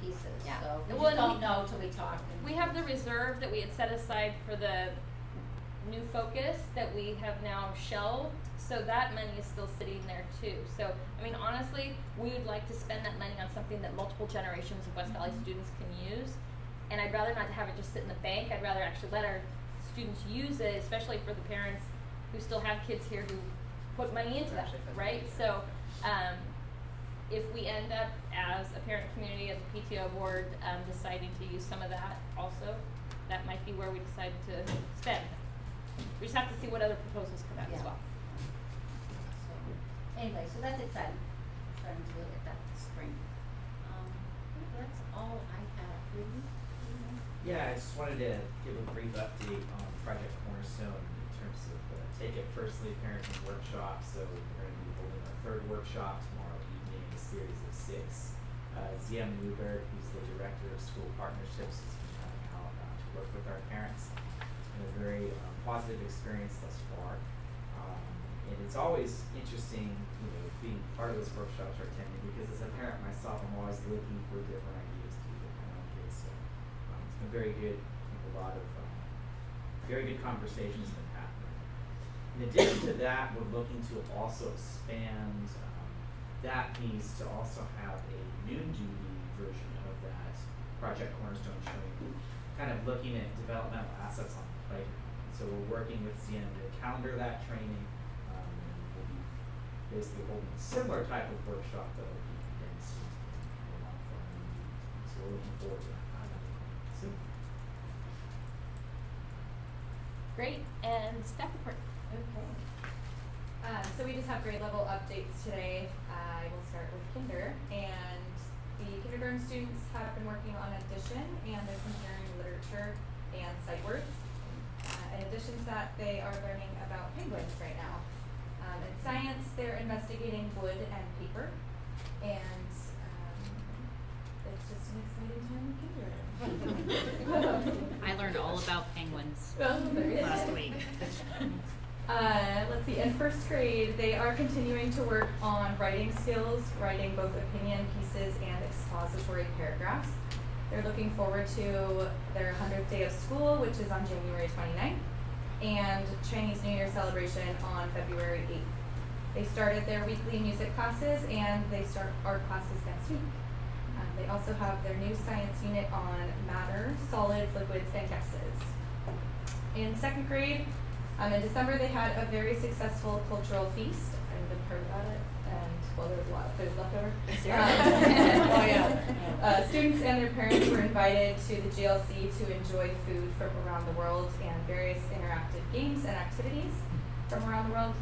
pieces, Yeah. so we Well, just don't know till we talk. We have the reserve that we had set aside for the new focus that we have now shelved, so that money is still sitting there too. So, I mean, honestly, we would like to spend that money on something that multiple generations of West Valley students can use, and I'd rather not have it just sit in the bank. I'd rather actually let our students use it, especially for the parents who still have kids here who put money into that, right? So, if we end up as a parent community, as a PTO board, deciding to use some of that also, that might be where we decide to spend. We just have to see what other proposals come out as well. So, anyway, so that's exciting, starting to look at that this spring. That's all I have. Really? Yeah, I just wanted to give a brief update on Project Cornerstone in terms of Take It Personally Parenting Workshop. So we're going to be holding our third workshop tomorrow evening, a series of 6. Zia Newberg, who's the Director of School Partnerships, has been coming out to work with our parents. It's been a very positive experience thus far. And it's always interesting, being part of those workshops or attending, because as a parent myself, I'm always looking for different ideas to do with my own kids. So it's been very good. I think a lot of very good conversations have been happening. In addition to that, we're looking to also expand that piece to also have a noon duty version of that Project Cornerstone, showing kind of looking at developmental assets on the playground. So we're working with CM to calendar that training. We'll be basically holding a similar type of workshop that will be condensed along for our noon duty. So we're looking forward to that soon. Great, and staff report. Okay. So we just have grade level updates today. I will start with kinder, and the kindergarten students have been working on addition, and they're comparing literature and sight words. In addition to that, they are learning about penguins right now. In science, they're investigating wood and paper, and it's just an exciting time in kindergarten. I learned all about penguins There last week. Let's see, in first grade, they are continuing to work on writing skills, writing both opinion pieces and expository paragraphs. They're looking forward to their 100th day of school, which is on January 29th, and Chinese New Year celebration on February 8th. They started their weekly music classes, and they start art classes next week. They also have their new science unit on matter, solids, liquids, and gases. In second grade, in December, they had a very successful cultural feast. I haven't heard about it, and well, there was a lot of food left over. Oh yeah. Students and their parents were invited to the GLC to enjoy food from around the world and various interactive games and activities from around the world.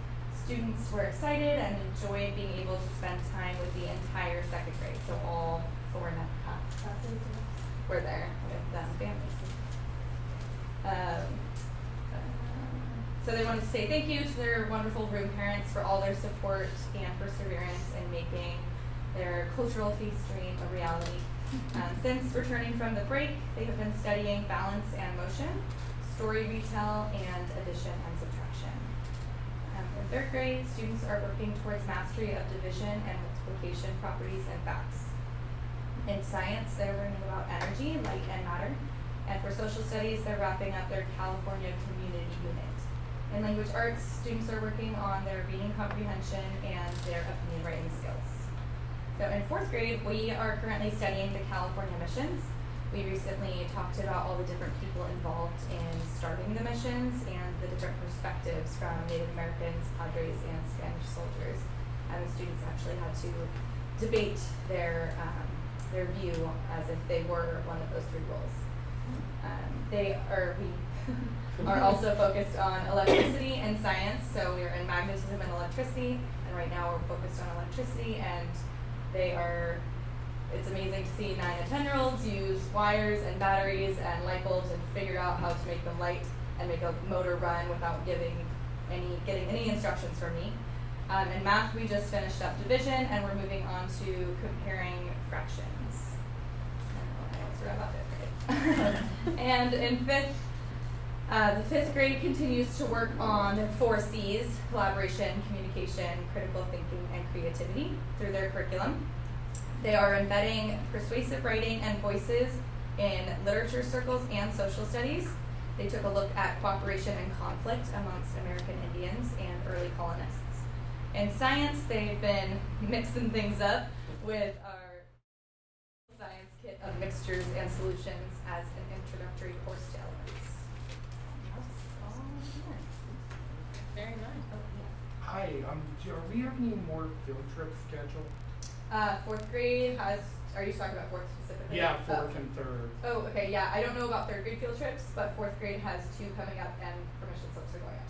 Students were excited and enjoyed being able to spend time with the entire second grade. So all 4.5 classes were there with families. So they wanted to say thank you to their wonderful room parents for all their support and perseverance in making their cultural feast dream a reality. Since returning from the break, they have been studying balance and motion, story retell, and addition and subtraction. In third grade, students are working towards mastery of division and multiplication properties and facts. In science, they're learning about energy, light, and matter. And for social studies, they're wrapping up their California community unit. In language arts, students are working on their reading comprehension and their opinion writing skills. So in fourth grade, we are currently studying the California missions. We recently talked about all the different people involved in starting the missions and the different perspectives from Native Americans, Padres, and Spanish soldiers. And the students actually had to debate their view as if they were one of those 3 roles. We are also focused on electricity and science, so we are in magnetism and electricity, and right now we're focused on electricity, and it's amazing to see 9 and 10-year-olds use wires and batteries and light bulbs and figure out how to make them light and make a motor run without getting any instructions from me. In math, we just finished up division, and we're moving on to comparing fractions. I don't know about fifth grade. And in the fifth grade continues to work on the 4 C's: collaboration, communication, critical thinking, and creativity through their curriculum. They are embedding persuasive writing and voices in literature circles and social studies. They took a look at cooperation and conflict amongst American Indians and early colonists. In science, they've been mixing things up with our science kit of mixtures and solutions as an introductory course to elements. That's all here. Very nice. Oh, yeah. Hi, are we having any more field trips scheduled? Fourth grade has, are you talking about fourth specifically? Yeah, fourth Oh. and third. Oh, okay, yeah, I don't know about third grade field trips, but fourth grade has 2 coming up and permission slips are going out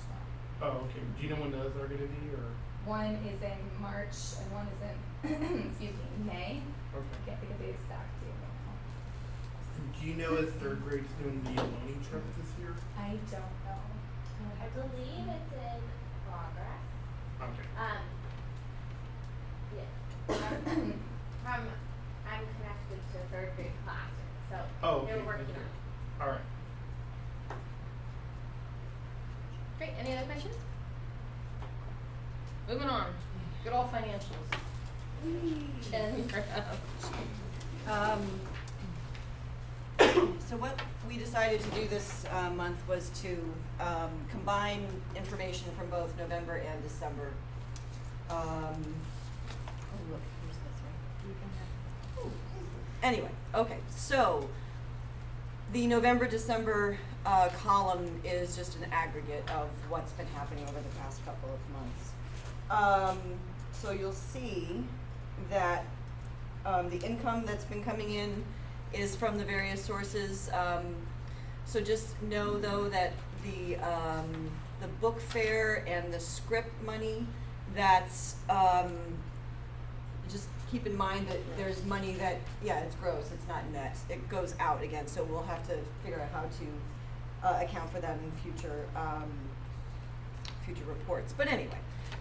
tomorrow. Oh, okay. Do you know when those are going to be, or? One is in March and one is in, excuse me, May. I Okay. can't think of the exact date right now. Do you know if third grade's doing the learning trip this year? I don't know. I believe it's in progress. Okay. Yeah. I'm connected to a third grade classroom, so Oh, okay. they're working Thank on you. it. All right. Great. Any other questions? Moving on. Good old financials. Jen, you're up. So what we decided to do this month was to combine information from both November and December. Oh, look, here's this, right? Anyway, okay, so the November, December column is just an aggregate of what's been happening over the past couple of months. So you'll see that the income that's been coming in is from the various sources. So just know though that the book fair and the script money, that's just keep in mind that there's money that, yeah, it's gross, it's not net, it goes out again, so we'll have to figure out how to account for that in future future reports. But anyway,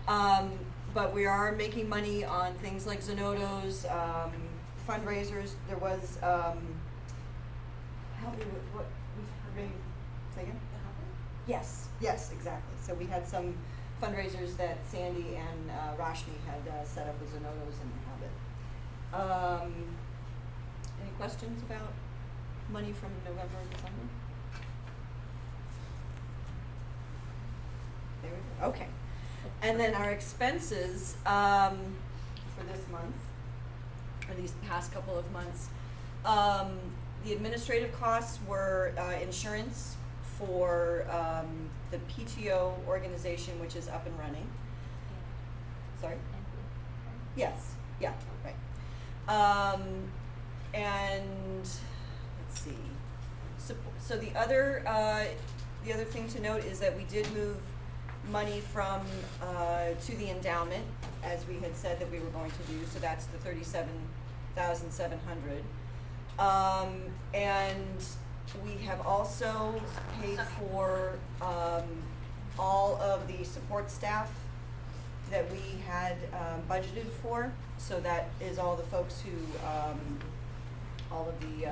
but we are making money on things like Zenodo's, fundraisers. There was, help me with what we've heard. Say again? Yes, exactly. So we had some fundraisers that Sandy and Rashmi had set up with Zenodo's and Habit. Any questions about money from November and December? There we go. Okay. And then our expenses for this month, or these past couple of months, the administrative costs were insurance for the PTO organization, which is up and running. Sorry? Yes, yeah, right. And let's see. So the other thing to note is that we did move money from to the endowment, as we had said that we were going to do. So that's the $37,700, and we have also paid for all of the support staff that we had budgeted for. So that is all the folks who, all of the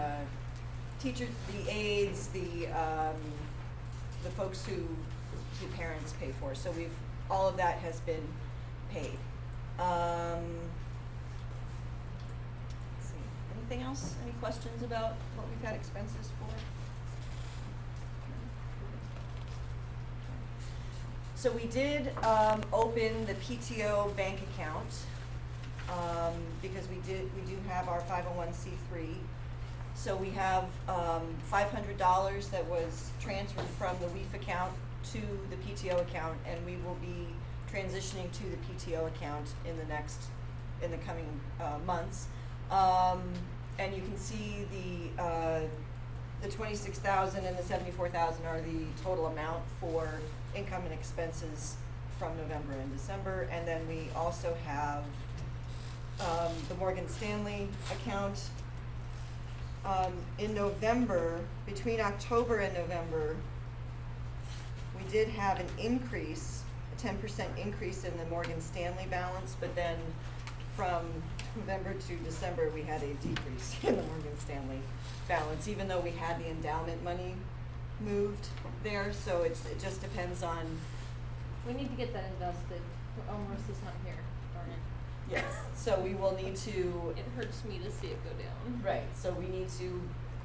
teachers, the aides, the folks who the parents pay for. So all of that has been paid. Let's see, anything else? Any questions about what we've had expenses for? So we did open the PTO bank account because we do have our 501c3. So we have $500 that was transferred from the WVE account to the PTO account, and we will be transitioning to the PTO account in the coming months. And you can see the $26,000 and the $74,000 are the total amount for income and expenses from November and December. And then we also have the Morgan Stanley account. In November, between October and November, we did have an increase, a 10% increase in the Morgan Stanley balance, but then from November to December, we had a decrease in the Morgan Stanley balance, even though we had the endowment money moved there. So it just depends on. We need to get that invested. Oh, Marissa's not here. Darn it. Yes, so we will need to, It hurts me to see it go down. right, so we need to,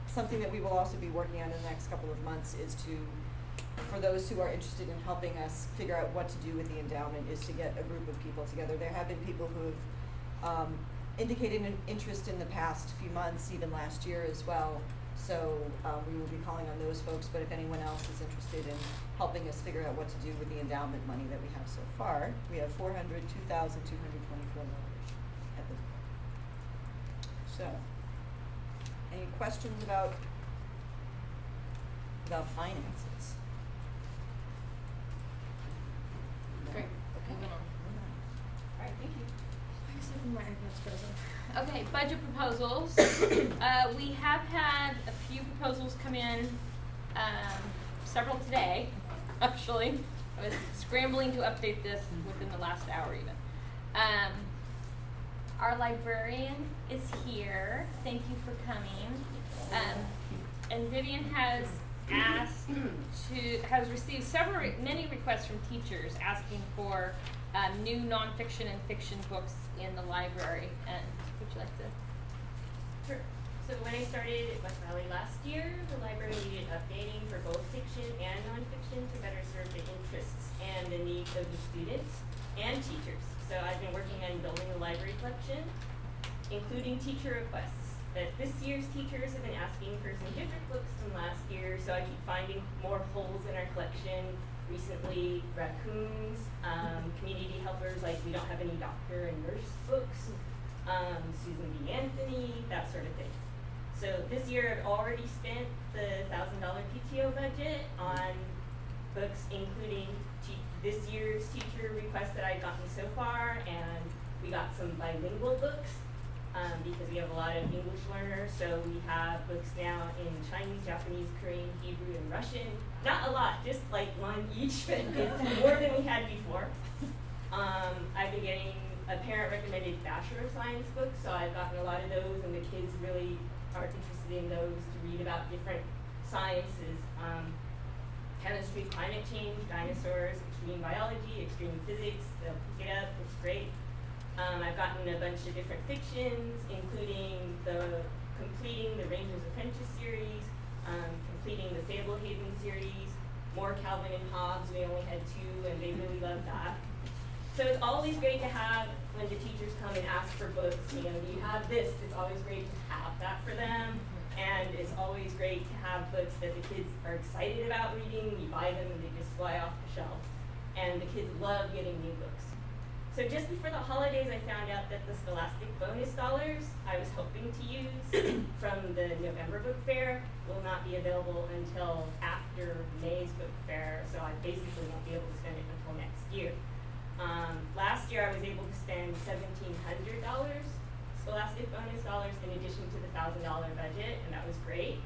something that we will also be working on in the next couple of months is to, for those who are interested in helping us figure out what to do with the endowment, is to get a group of people together. There have been people who have indicated an interest in the past few months, even last year as well. So we will be calling on those folks, but if anyone else is interested in helping us figure out what to do with the endowment money that we have so far, we have $2,224 at the. So, any questions about finances? No? Great. Okay. Moving on. All right, thank you. Except for my iPad's frozen. Okay, budget proposals. We have had a few proposals come in, several today, actually. I was scrambling to update this within the last hour even. Our librarian is here. Thank you for coming. And Vivian has has received many requests from teachers asking for new nonfiction and fiction books in the library. And would you like to? Sure. So when I started at West Valley last year, the library needed updating for both fiction and nonfiction to better serve the interests and the needs of the students and teachers. So I've been working on building a library collection, including teacher requests. That this year's teachers have been asking for some different books than last year, so I keep finding more holes in our collection. Recently, raccoons, community helpers, like we don't have any doctor and nurse books, Susan B. Anthony, that sort of thing. So this year I've already spent the $1,000 PTO budget on books, including this year's teacher requests that I've gotten so far, and we got some bilingual books. Because we have a lot of English learners, so we have books now in Chinese, Japanese, Korean, Hebrew, and Russian. Not a lot, just like one each, but it's more than we had before. I've been getting a parent-recommended Bachelor of Science books, so I've gotten a lot of those, and the kids really are interested in those to read about different sciences. Chemistry, climate change, dinosaurs, extreme biology, extreme physics. They'll pick it up, it's great. I've gotten a bunch of different fictions, including completing the Ranger's Apprentice series, completing the Fablehaven series, more Calvin and Hobbes. We only had 2, and they really loved that. So it's always great to have, when the teachers come and ask for books, do you have this? It's always great to have that for them. And it's always great to have books that the kids are excited about reading. You buy them and they just fly off the shelf. And the kids love getting new books. So just before the holidays, I found out that the Scholastic bonus dollars I was hoping to use from the November book fair will not be available until after May's book fair, so I basically won't be able to spend it until next year. Last year I was able to spend $1,700 Scholastic bonus dollars in addition to the $1,000 budget, and that was great.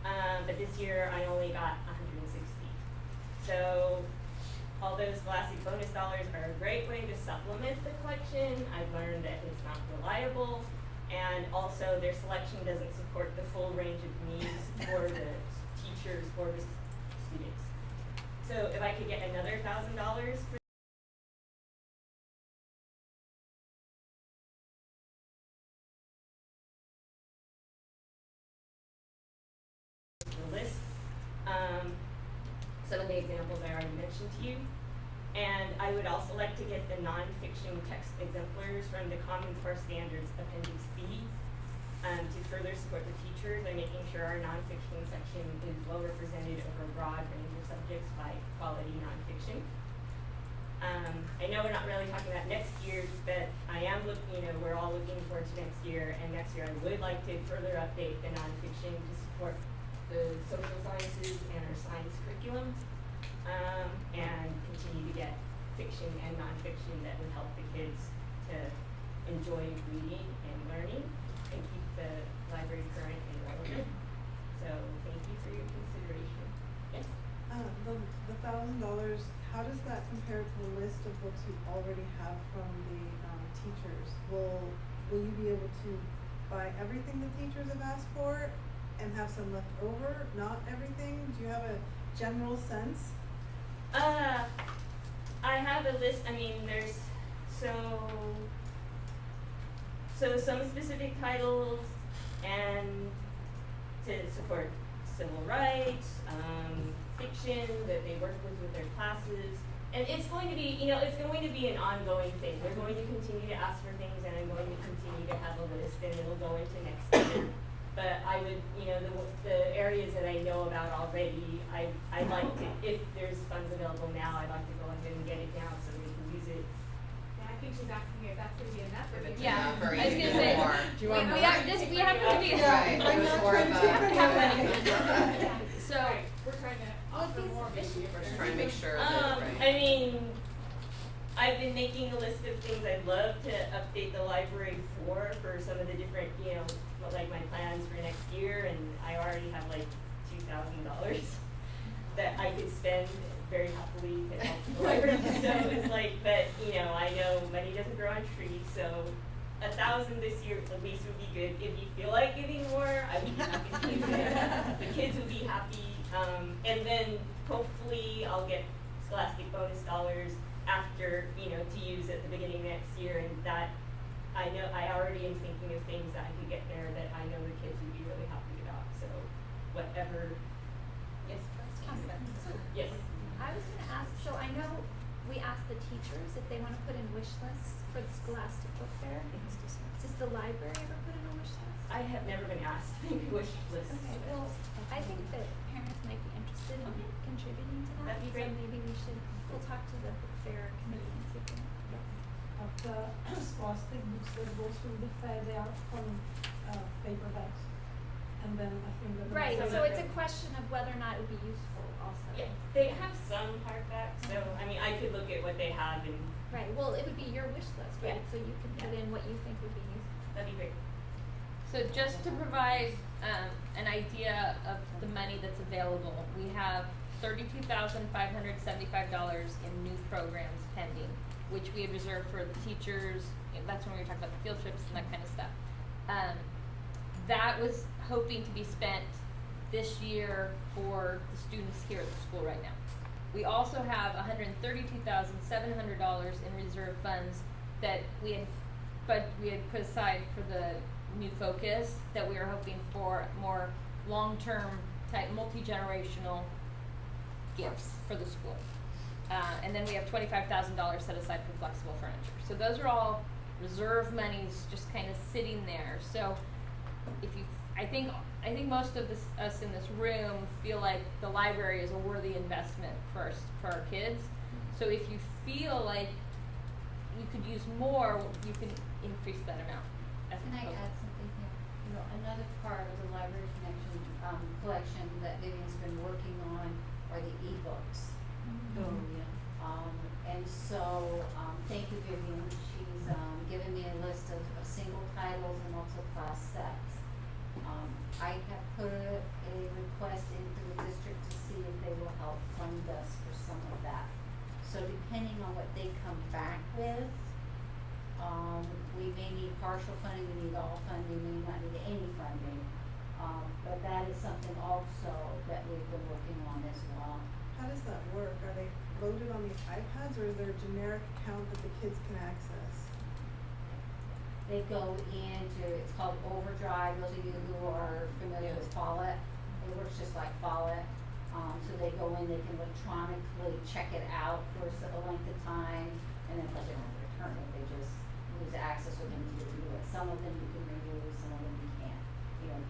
But this year I only got $160. So although Scholastic bonus dollars are a great way to supplement the collection, I've learned that it's not reliable, and also their selection doesn't support the full range of needs for the teachers or the students. So if I could get another $1,000 for the list, some of the examples I already mentioned to you. And I would also like to get the nonfiction text exemplars from the Common Core Standards Appendix B to further support the teachers by making sure our nonfiction section is well represented over a broad range of subjects by quality nonfiction. I know we're not really talking about next year, but I am looking, we're all looking forward to next year, and next year I would like to further update the nonfiction to support the social sciences and our science curriculum, and continue to get fiction and nonfiction that would help the kids to enjoy reading and learning and keep the library current and relevant. So thank you for your consideration. Yes? The $1,000, how does that compare to the list of books you already have from the teachers? Will you be able to buy everything the teachers have asked for and have some left over? Not everything? Do you have a general sense? I have a list. I mean, there's so some specific titles and to support civil rights, fiction that they work with their classes. And it's going to be, it's going to be an ongoing thing. They're going to continue to ask for things, and I'm going to continue to have a list, and it'll go into next year. But I would, the areas that I know about already, I'd like to, if there's funds available now, I'd like to go ahead and get it now so we can use it. Yeah, I think she's asking if that's gonna be enough. Or if it's Yeah, enough. I was gonna say, more. Do you want we more? have to be. Right, it was more of a. So, Right, we're trying to offer more maybe. Just trying to make sure that, right. I mean, I've been making a list of things I'd love to update the library for some of the different, like my plans for next year, and I already have like $2,000 that I could spend very happily to help the library. So it's like, but I know money doesn't grow on trees, so 1,000 this year at least would be good. If you feel like giving more, I would be happy to give it. The kids would be happy, and then hopefully I'll get Scholastic bonus dollars after, to use at the beginning of next year, and that I know I already am thinking of things that I could get there that I know the kids would be really happy about. So whatever. Yes. Yes. I was gonna ask, so I know we asked the teachers if they wanna put in wish lists for the Scholastic Book Fair. Does the library ever put in a wish list? I have never been asked to make a wish list. Okay, well, I think that parents might be interested in contributing to that. That'd be great. So maybe we'll talk to the book fair committee and see if they yes. Of the Scholastic books that go through the fair, they are from paperbacks. And then I think that Right, Some so of it's a them. question of whether or not it would be useful also. Yeah, they have some hardback, so I mean I could look at what they have and Right, well, it would be your wish list, right? Yeah. So you can put in what you think would be useful. that'd be great. So just to provide an idea of the money that's available, we have $32,575 in new programs pending, which we had reserved for the teachers. That's when we were talking about the field trips and that kind of stuff. That was hoping to be spent this year for the students here at the school right now. We also have $132,700 in reserve funds that we had put aside for the new focus that we were hoping for more long-term type multi-generational gifts for the school. And then we have $25,000 set aside for flexible furniture. So those are all reserve monies just kind of sitting there. So I think most of us in this room feel like the library is a worthy investment for our kids. So if you feel like you could use more, you can increase that amount. Can I add something here? Another part of the library connection collection that Vivian's been working on are the ebooks. Oh, yeah. And so, thank you, Vivian. She's given me a list of single titles and also class sets. I have put a request into the district to see if they will help fund us for some of that. So depending on what they come back with, we may need partial funding, we need all funding, we may not need any funding. But that is something also that we've been working on as well. How does that work? Are they loaded on these iPads, or is there a generic account that the kids can access? They go into, it's called Overdrive, those of you who are familiar with Follett, it works just like Follett. So they go in, they can electronically check it out for a length of time, and then if they don't return it, they just lose access or they need to renew it. Some of them you can renew, some of them you can't.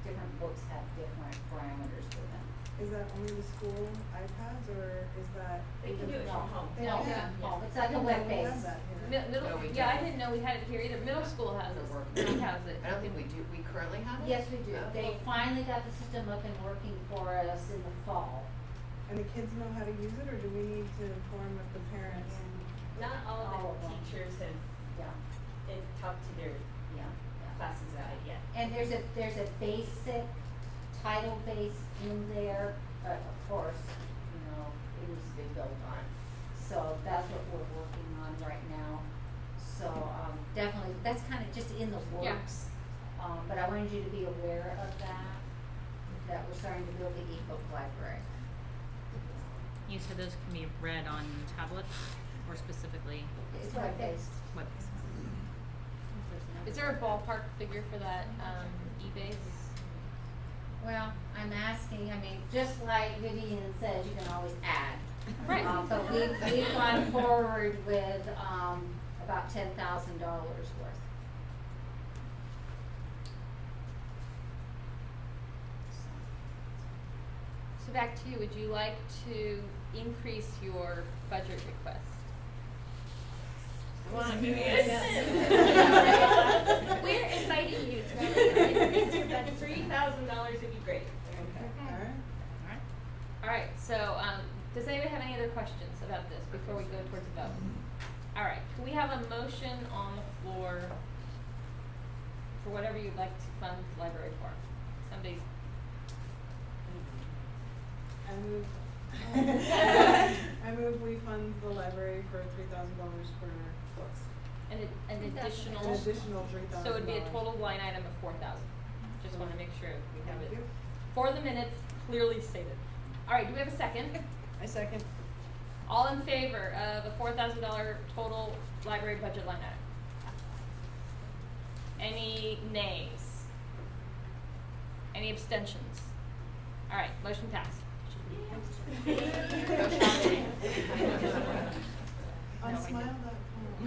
Different books have different parameters for them. Is that only the school iPads, or is that? They can do it from home. They No, can? no, it's like a I web didn't know we had base. that here. Middle, No, we yeah, I don't. didn't know we had it here either. Middle school has it. He has it. I don't think we do. We currently have it? Yes, we do. Oh. They finally got the system up and working for us in the fall. And the kids know how to use it, or do we need to inform the parents? Not all All of of the them. teachers have talked to their Yeah. classes about it yet. And there's a basic title base in there, but of course, it needs to be built on. So that's what we're working on right now. So, definitely, that's kind of just in the works. But I wanted you to be aware of that we're starting to build the ebook library. You said those can be read on tablets or specifically It's web-based. web-based? There's no Is there a ballpark figure for that, e-base? Well, I'm asking, I mean, just like Vivian says, you can always add. Right. But we've gone forward with, about $10,000 worth. So back to you, would you like to increase your budget request? We're inviting you to increase your budget. $3,000 would be great. Alright. Alright, so, does anybody have any other questions about this before we go towards the vote? Alright, can we have a motion on the floor for whatever you'd like to fund the library for? Somebody, I move we fund the library for $3,000 for books. an additional, An additional $3,000. so it'd be a total line item of 4,000. Just wanna make sure we have Thank it you. for the minutes clearly stated. Alright, do we have a second? I second. All in favor of a $4,000 total library budget line item? Any nays? Any abstentions? Alright, motion passed. On smile.com.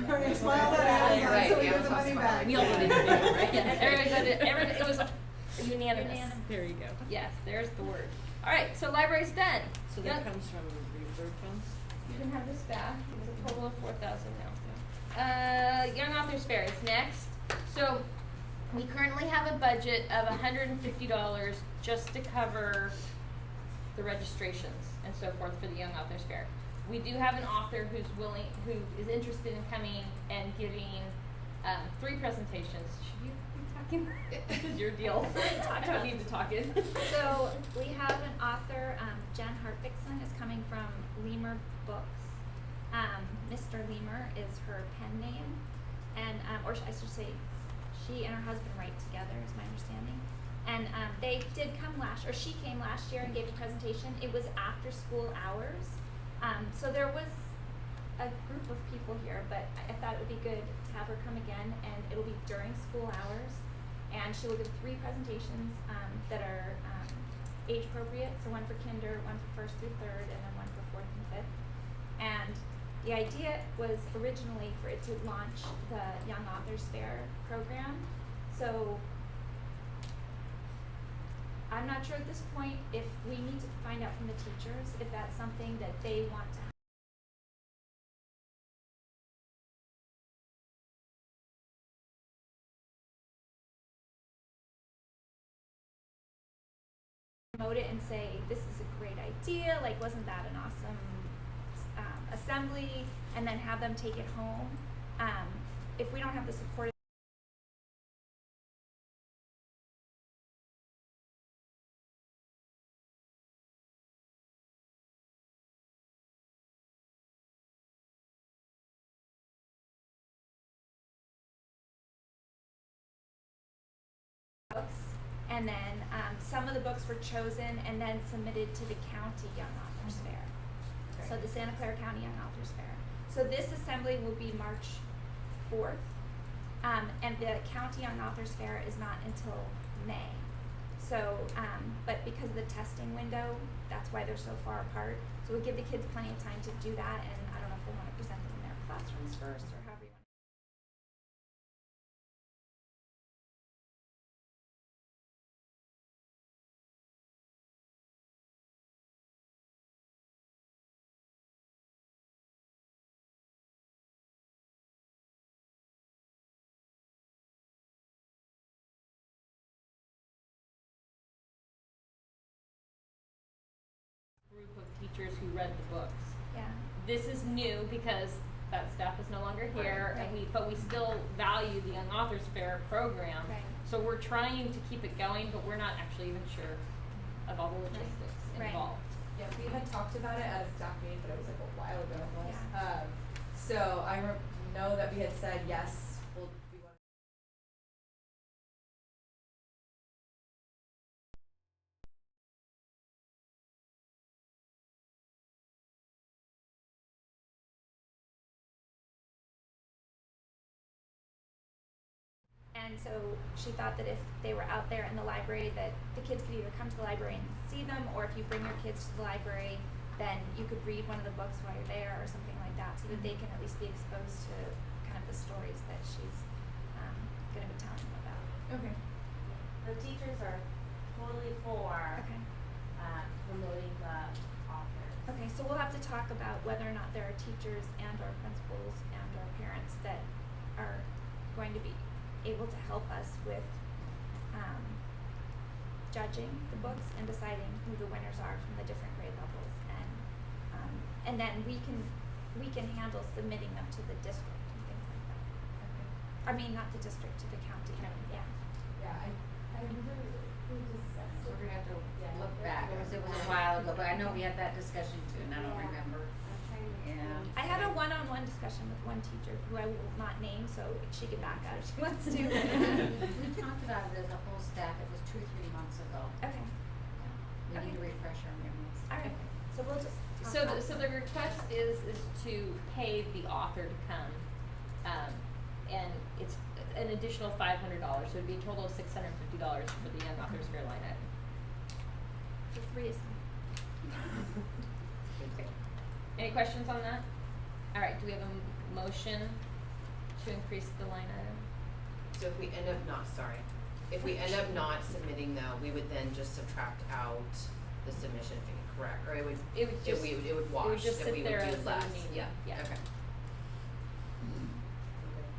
Or smile.com, Right, so we yeah, get the it's on money Smile. back. We all voted in favor, right? Everybody, it was unanimous. Unanimous. There you go. Yes, there's the word. Alright, so library's done. So that comes from reserve funds? You can have this back. It's a total of 4,000 now. Young Authors Fair is next. So we currently have a budget of $150 just to cover the registrations and so forth for the Young Authors Fair. We do have an author who is interested in coming and giving 3 presentations. Should you be talking? This is your deal. I don't need to talk it. So we have an author, Jen Hartvickson is coming from Lemur Books. Mr. Lemur is her pen name, and or I should say, she and her husband write together, is my understanding. And they did come she came last year and gave a presentation. It was after school hours, so there was a group of people here, but I thought it would be good to have her come again, and it'll be during school hours. And she will give 3 presentations that are age appropriate, so one for kinder, one for 1st through 3rd, and then one for 4th and 5th. And the idea was originally for it to launch the Young Authors Fair program. So I'm not sure at this point if we need to find out from the teachers if that's something that they want to promote it and say, this is a great idea, like wasn't that an awesome assembly, and then have them take it home. If we don't have the support books, and then some of the books were chosen and then submitted to the county Young Authors Fair. So the Santa Clara County Young Authors Fair. So this assembly will be March 4th, and the county Young Authors Fair is not until May. So, but because of the testing window, that's why they're so far apart. So we'll give the kids plenty of time to do that, and I don't know if they want to present them in their classrooms first or however you want. Group of teachers who read the books. Yeah. This is new because that staff is no longer here, Right. and but we still value the Young Authors Fair program. Right. So we're trying to keep it going, but we're not actually even sure of all the logistics Right. involved. Yeah, we had talked about it at a staff meeting, but it was like a while ago. Yeah. So I know that we had said yes, we want. And so she thought that if they were out there in the library, that the kids could either come to the library and see them, or if you bring your kids to the library, then you could read one of the books while you're there or something like that, so that they can at least be exposed to kind of the stories that she's going to be telling them about. Okay. The teachers are totally for Okay. promoting the authors. Okay, so we'll have to talk about whether or not there are teachers and or principals and or parents that are going to be able to help us with judging the books and deciding who the winners are from the different grade levels, and then we can handle submitting them to the district and things like that. Okay. I mean, not the district, to the county. Yeah. Yeah, I wonder if we discussed We're gonna have to Yeah. look back, because it was a while ago, but I know we had that discussion too, and I don't Yeah. remember. I'm trying to Yeah. think. I had a one-on-one discussion with one teacher who I will not name, so she can back out if she wants to. We talked about it as a whole staff, it was 2-3 months ago. Okay. We need to refresh our memories. All right. So we'll just. talk So about the request is to pay the author to come, and it's an additional $500, so it'd be a total of $650 for the Young Authors Fair line item. the 3 is. Okay. Any questions on that? All right, do we have a motion to increase the line item? So if we end up not submitting though, we would then just subtract out the submission fee, correct? Or it would It would just- it would wash, just that sit we there would as do a less, need. yeah, Yeah. okay.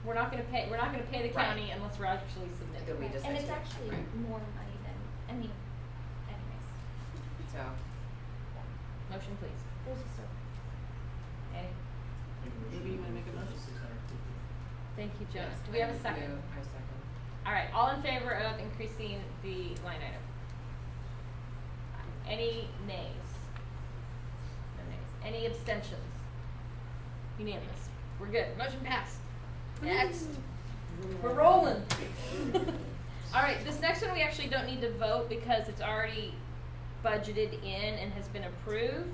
We're not gonna pay the Right. county unless we're actually submitting. That we just And had it's to- actually right. more money than, anyways. So, Motion, please. There's a survey. Okay. Maybe you wanna make a motion? Thank you, Jonas. yes, Do we have a I second? move- I second. All right, all in favor of increasing the line item? Any nays? No nays. Any abstentions? Unanimous. We're good. Motion passed. Next. We're rolling. All right, this next one we actually don't need to vote because it's already budgeted in and has been approved.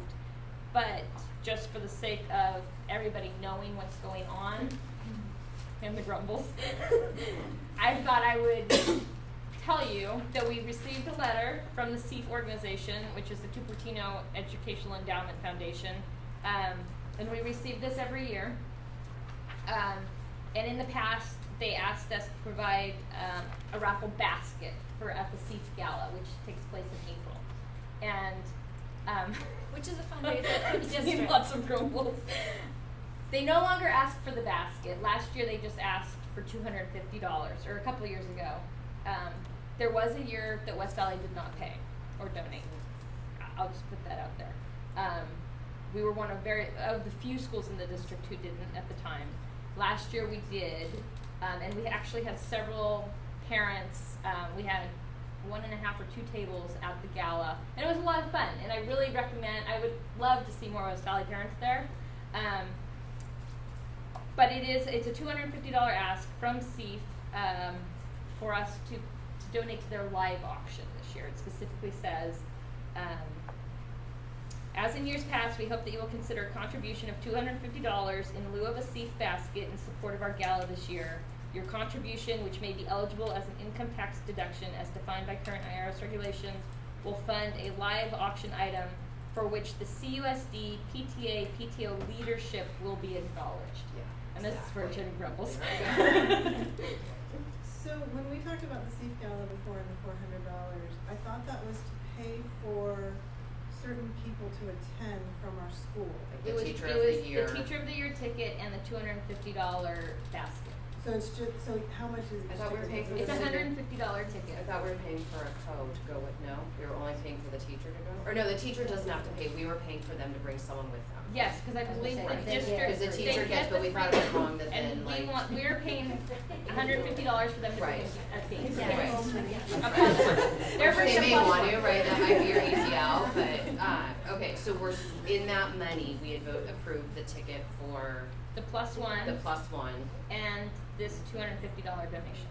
But just for the sake of everybody knowing what's going on and the grumbles, I thought I would tell you that we received a letter from the CEEF organization, which is the Cupertino Educational Endowment Foundation, and we receive this every year. And in the past, they asked us to provide a raffle basket at the CEEF Gala, which takes place in April. And Which is a fundraiser for the I've seen district. lots of grumbles. They no longer ask for the basket. Last year they just asked for $250, or a couple of years ago. There was a year that West Valley did not pay or donate. I'll just put that out there. We were one of the few schools in the district who didn't at the time. Last year we did, and we actually had several parents. We had 1.5 or 2 tables at the gala, and it was a lot of fun. And I really recommend. I would love to see more West Valley parents there. But it's a $250 ask from CEEF for us to donate to their live auction this year. It specifically says, as in years past, we hope that you will consider a contribution of $250 in lieu of a CEEF basket in support of our gala this year. Your contribution, which may be eligible as an income tax deduction as defined by current IRS regulations, will fund a live auction item for which the CUSD, PTA, PTO leadership will be acknowledged. Yeah, And this is for exactly. Jim Grumbles. So when we talked about the CEEF Gala before and the $400, I thought that was to pay for certain people to attend from our school. Like It the was teacher of the year. the teacher of the year ticket and the $250 basket. So it's just, so how much is I thought we were paying for It's the a ticket. $150 ticket. I thought we were paying for a co to go with, no? We were only paying for the teacher to go? Or no, the teacher doesn't have to pay, we were paying for them to bring someone with them. Yes, because I believe Right. the They district. get- Because the they teacher get gets, but the we thought free- it was wrong that then, And like. we're paying $150 for them to bring Right. a thing. Yeah. Yes. Right. A plus one. They're They bringing a may plus want one. to, right, that might be your ACL, but, okay, so we're, in that money, we had approved the ticket for The plus one. the plus one. And this $250 donation.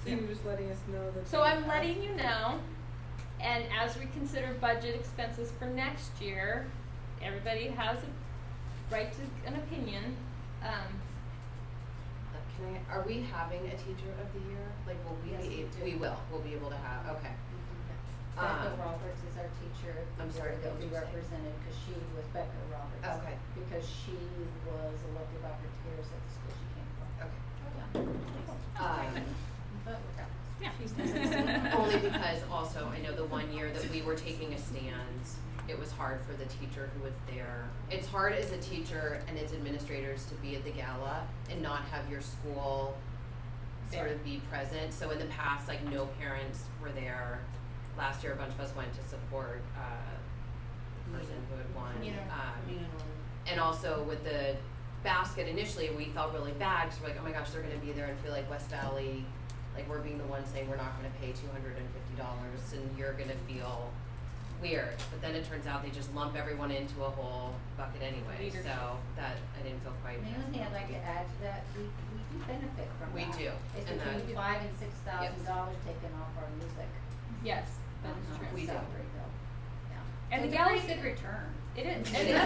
So you're just letting us know that. So I'm letting you know, and as we consider budget expenses for next year, everybody has a right to an opinion. Are we having a teacher of the year? Like, will we Yes, be we able, do. we will, we'll be able to have, okay. Becca Roberts is our teacher I'm sorry, that what we did you say? represented, cause she was Becca Roberts. Okay. Because she was elected by her peers at the school she came from. Okay. Yeah. But we're done. Yeah. Only because also, I know the one year that we were taking a stand, it was hard for the teacher who was there. It's hard as a teacher and as administrators to be at the gala and not have your school sort of be present. So in the past, like, no parents were there. Last year, a bunch of us went to support, the person who had won. And also with the basket initially, we felt really bad because we're like, oh my gosh, they're gonna be there and feel like West Valley, like we're being the ones saying we're not gonna pay $250 and you're gonna feel weird. But then it turns out they just lump everyone into a whole bucket anyway, Leadership. so that I didn't feel quite. The only thing I'd like to add to that, we do benefit from We that. do, It's and that- between $5,000 and $6,000 taken off our music. Yes, that is true. We do. Salary bill. Yeah. And So the it's a gala's pretty good return. It is. It is.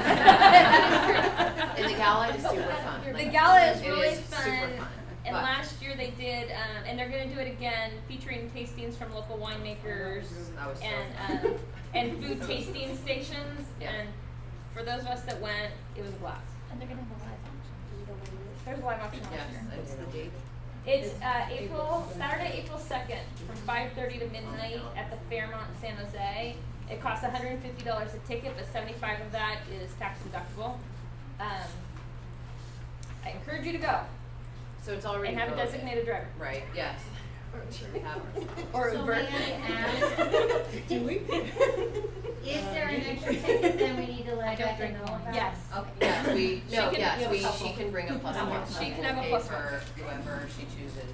And the gala is super fun. The Like, gala is it really is fun. super fun. And But- last year they did, and they're gonna do it again, featuring tastings from local winemakers That was so and fun. and food tasting stations. Yeah. And for those of us that went, it was a blast. And they're gonna have a live auction. Do you know what it is? There's a live auction last Yes, year. I What's the do. date? It's Saturday, April 2nd, from 5:30 to midnight at the Fairmont in San Jose. It costs $150 a ticket, but 75 of that is tax deductible. I encourage you to go So it's already and have a voted. designated driver. Right, yes. We have ours. Or So Uber. may I ask, Do we? is there an extra ticket then we need to let Becca know about? Yes. Okay. Yes, we, She no, can- yes, you have a couple. she can bring a plus Okay. one. She can have a We'll plus pay one. for whoever she chooses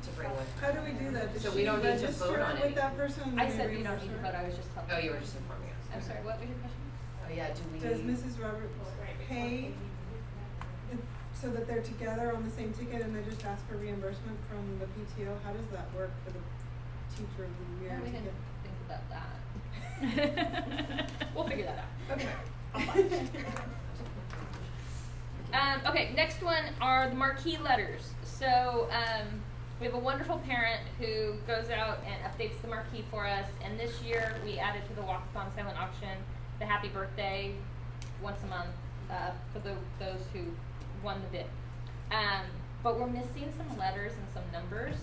to bring with her. How do we do that? Does So she we don't need to register vote on with anything. that person? and I we said you don't reimburse need to her? vote, I was just telling Oh, you were just informing us. I'm sorry, what was your question? Oh, yeah, do we? Does Mrs. Roberts pay so that they're together on the same ticket and they just ask for reimbursement from the PTO? How does that work for the teacher of the year Yeah, we didn't ticket? think about that. We'll figure that out. Okay. Okay, next one are the Marquee letters. So we have a wonderful parent who goes out and updates the Marquee for us. And this year we added to the Walkathon silent auction the happy birthday once a month for those who won the bid. But we're missing some letters and some numbers.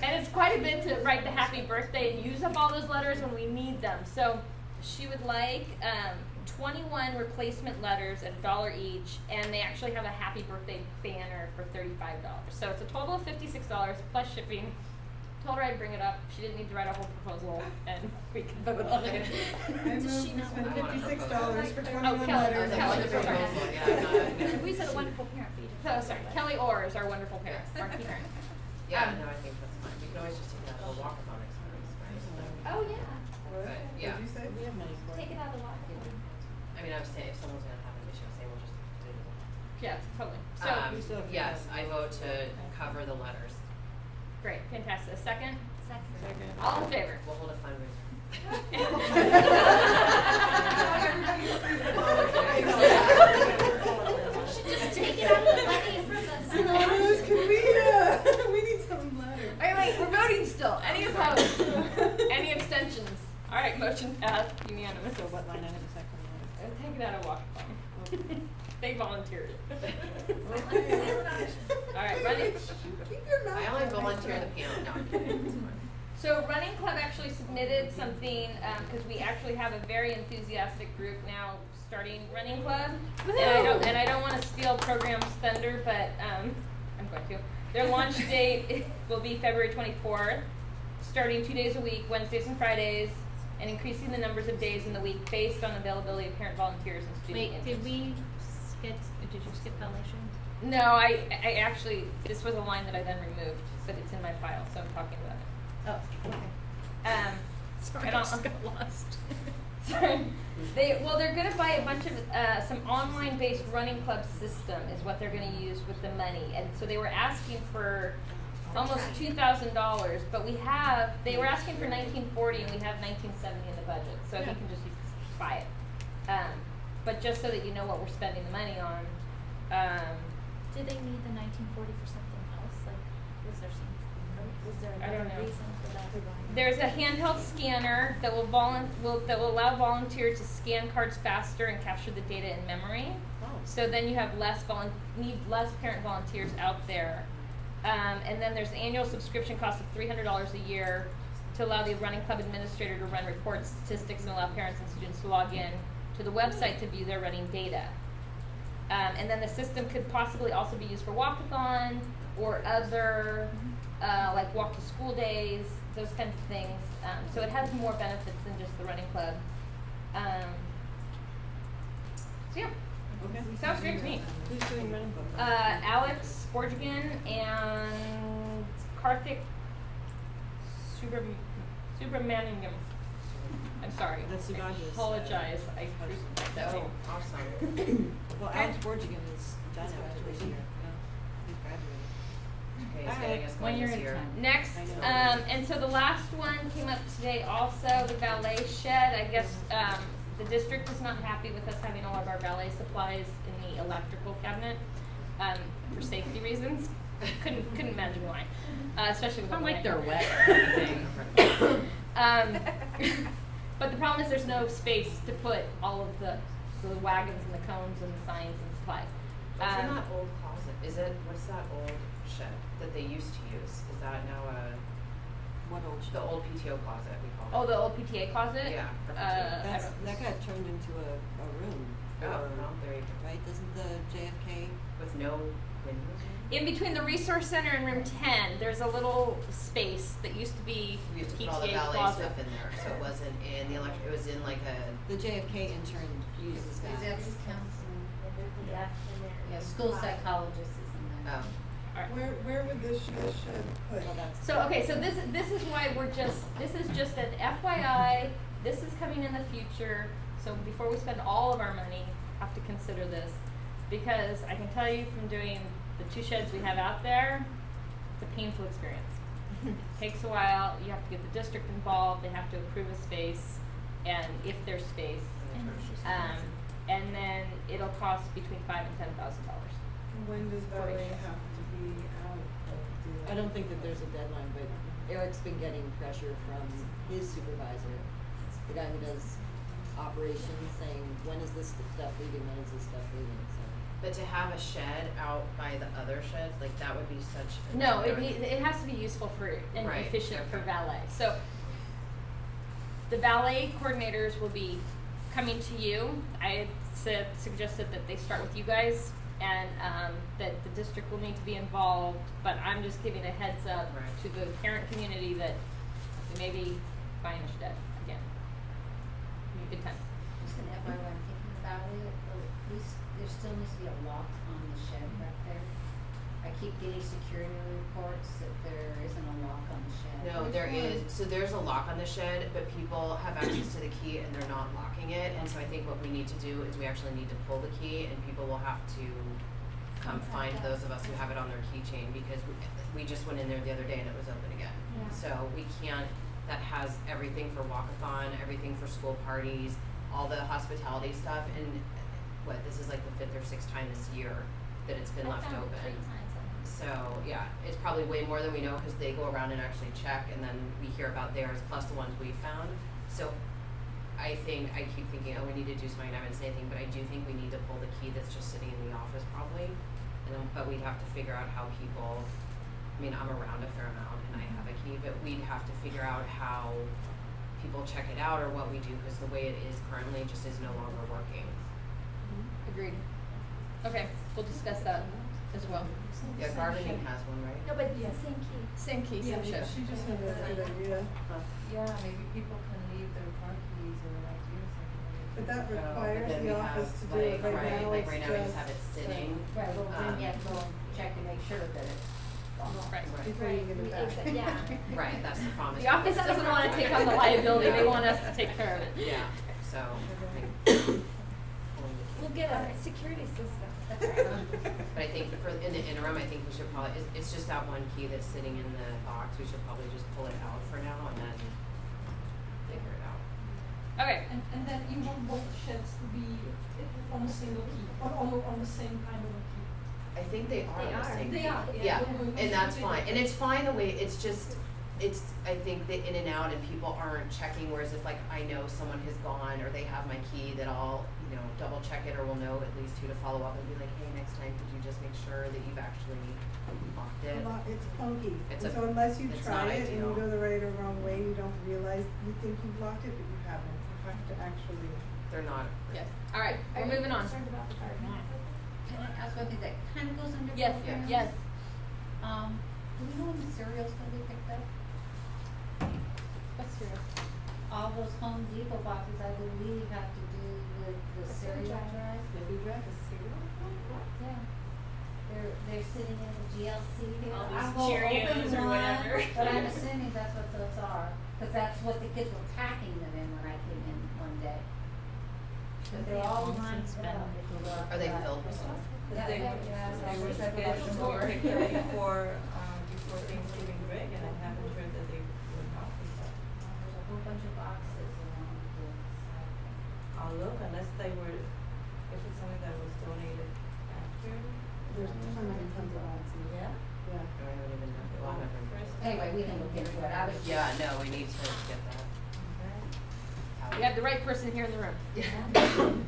And it's quite a bit to write the happy birthday and use up all those letters when we need them. So she would like 21 replacement letters at $1 each, and they actually have a happy birthday banner for $35. So it's a total of $56 plus shipping. Told her I'd bring it up. She didn't need to write a whole proposal, and we can vote on it. I move we spend $56 for 21 Kelly. letters. Oh, Kelly. We said a wonderful parent, but you didn't So say sorry, that. Kelly Orr is our wonderful parent, Marquee parent. Yeah, no, I think that's fine. We can always just take it out of the walkathon expense, right? Oh, yeah. But, yeah. What'd you say? Take it out of the water. I mean, I was saying if someone's gonna have an issue, I'll say we'll just do it. Yeah, totally. So Yes, I vote to cover the letters. great, fantastic. A second? Second. All in favor? We'll hold a fundraiser. Just take it out of the money from the. Scenarios, can we need some letters. Wait, we're voting still. Any opposed? Any abstentions? All right, motion passed unanimous. So what line item is that coming Take it out of walkathon. They volunteered it. All right, running. Keep your mouth I only shut, volunteer Mike. the piano, no, I'm kidding. It's fine. So Running Club actually submitted something, because we actually have a very enthusiastic group now starting Running Club. And I don't want to steal program's thunder, but I'm going to. Their launch date will be February 24th, starting 2 days a week, Wednesdays and Fridays, and increasing the numbers of days in the week based on availability of parent volunteers and student Wait, interest. did you skip Foundation? No, I actually, this was a line that I then removed, but it's in my file, so I'm talking about it. Oh, okay. Sorry, I I don't- just got lost. Sorry. They're gonna buy a bunch of some online-based running club system is what they're gonna use with the money, and so they were asking for almost $2,000, but they were asking for $1,940 and we have $1,970 in the budget, so he can just buy it. but just so that you know what we're spending the money on. Do they need the 1940 for something else? Like, was there I don't another know. reason for that? There's a handheld scanner that will allow volunteers to scan cards faster and capture the data in memory. Oh. So then you have need less parent volunteers out there. And then there's an annual subscription cost of $300 a year to allow the running club administrator to run reports, statistics, and allow parents and students to log in to the website to view their running data. And then the system could possibly also be used for walkathon or other, like walk to school days, those kinds of things. So it has more benefits than just the running club. So yeah, Okay. sounds great to me. Who's doing running book? Alex Borgigan and Karthik Subramaniam. I'm sorry. That's I Subaja's, apologize. I crucified that name. Oh, awesome. Well, Alex Borgigan is done after this year. He's graduated. Okay, he's Alright, getting us one going year this at a year. time. Next, I know. and so the last one came up today also, the valet shed. I guess the district is not happy with us having all of our valet supplies in the electrical cabinet for safety reasons. Couldn't imagine why, especially with Not all the like they're rain. wet or anything. But the problem is there's no space to put all of the wagons and the cones and the signs and supplies. What's in that old closet? What's that old shed that they used to use? Is that now What old the old PTO closet we call it? Oh, the old PTA closet? Yeah. I That got turned into a room for, Oh, well, there you go. right, doesn't the JFK? With no windows in it? In between the resource center and room 10, there's a little space that used to be We used to put PTA all the valet closet. stuff in there, so it wasn't in the it was in like a, The JFK intern uses that. That's counseling. Yes, and there. Yeah, school psychologist is in there. oh, Where would this shed put? Well, that's. So okay, so this is why this is just an FYI. This is coming in the future. So before we spend all of our money, have to consider this, because I can tell you from doing the 2 sheds we have out there, it's a painful experience. Takes a while. You have to get the district involved. They have to approve a space, and if there's space, and then it'll cost between $5,000 and $10,000. When does ballet have to be out? I don't think that there's a deadline, but Eric's been getting pressure from his supervisor, the guy who does operations, saying, when is this stuff leaving, when is this stuff leaving, so. but to have a shed out by the other sheds, like that would be such. No, it has to be useful for and Right, efficient for okay. valet. So the valet coordinators will be coming to you. I had suggested that they start with you guys, and that the district will need to be involved. But I'm just giving a heads up Right. to the parent community that we may be buying a shed again. Good times. Just an FYI, I'm thinking about it, at least there still needs to be a lock on the shed back there. I keep getting security reports that there isn't a lock on the shed. No, there is. So there's a lock on the shed, but people have access to the key and they're not locking it. And so I think what we need to do is we actually need to pull the key, and people will have to come find those of us who have it on their keychain, because we just went in there the other day and it was open again. Yeah. So we can't. That has everything for walkathon, everything for school parties, all the hospitality stuff, and this is like the 5th or 6th time this year that it's been left open. So yeah, it's probably way more than we know, because they go around and actually check, and then we hear about theirs plus the ones we found. So I keep thinking, oh, we need to do something. I haven't said anything, but I do think we need to pull the key that's just sitting in the office probably, and then, but we'd have to figure out how people. I mean, I'm around a fair amount and I have a key, but we'd have to figure out how people check it out or what we do, because the way it is currently just is no longer working. Agreed. Okay, we'll discuss that as well. Yeah, gardening has one, right? No, but same key. Same key, Yeah, same shed. she just had a good idea. Yeah, maybe people can leave their car keys or like do something. But that But requires then the we office have, to do it. Right now, like it's right now we just have it sitting. Right, well, then you have to go and check and make sure that it's locked. Right. before you give it back. Yeah. Right, that's the promise. The office doesn't want to take on the liability. They want us to take care of it. Yeah, so. We'll get a security system. But I think in the interim, I think we should probably, it's just that one key that's sitting in the box, we should probably just pull it out for now and then figure it out. Okay. And then you want both sheds to be on a single key, or on the same kind of a key. I think they are They on the are. same They key. are, Yeah, yeah. and that's fine, and it's fine the way, it's just, I think the in and out and people aren't checking, whereas if like I know someone has gone or they have my key, that I'll, double check it, or will know at least who to follow up and be like, hey, next time could you just make sure that you've actually locked it? It's funky. It's And a- so unless you it's try not it and you ideal. go the right or wrong way, you don't realize, you think you've locked it, but you haven't. You have to actually. They're not. Yes. All right. Are We're you moving on. concerned about the garden? Can I ask one thing that kind of goes under Yes, programs? Yes. Do we know when the cereal's gonna be picked up? What's yours? All those Home Depot boxes, I believe, have to do with the cereal drive. Baby drive is cereal? Yeah. They're sitting in the GLC there. All I those will Cheerios open or one, whatever. But I'm assuming that's what those are, cause that's what the kids were packing them in when I came in one day. But they're all long lined since up. been- Are they filled with stuff? Yeah, They were, they were scheduled to pick up before Thanksgiving break, and I haven't heard that they were not picked up. There's a whole bunch of boxes around the side. I'll look unless they were, if it's something that was donated after. There's tons and tons of boxes. Yeah? Yeah. I don't even know. Well, I never- Anyway, we can look into it, I was just. Yeah, no, we need to get that. We have the right person here in the room.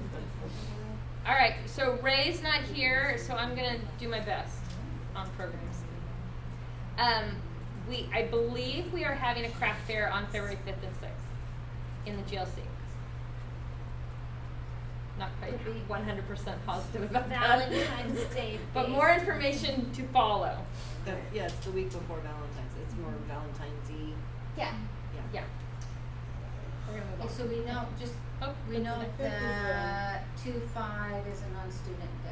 All right. So Ray's not here, so I'm gonna do my best on programs. I believe we are having a craft fair on February 5th and 6th in the GLC. Not quite Could be 100% positive about that. Valentine's Day. But more information to follow. Yeah, it's the week before Valentine's. It's more Valentine's-y. Yeah. Yeah. We're gonna move Okay, on. so we know, we know Fifth is that 2/5 is a non-student day.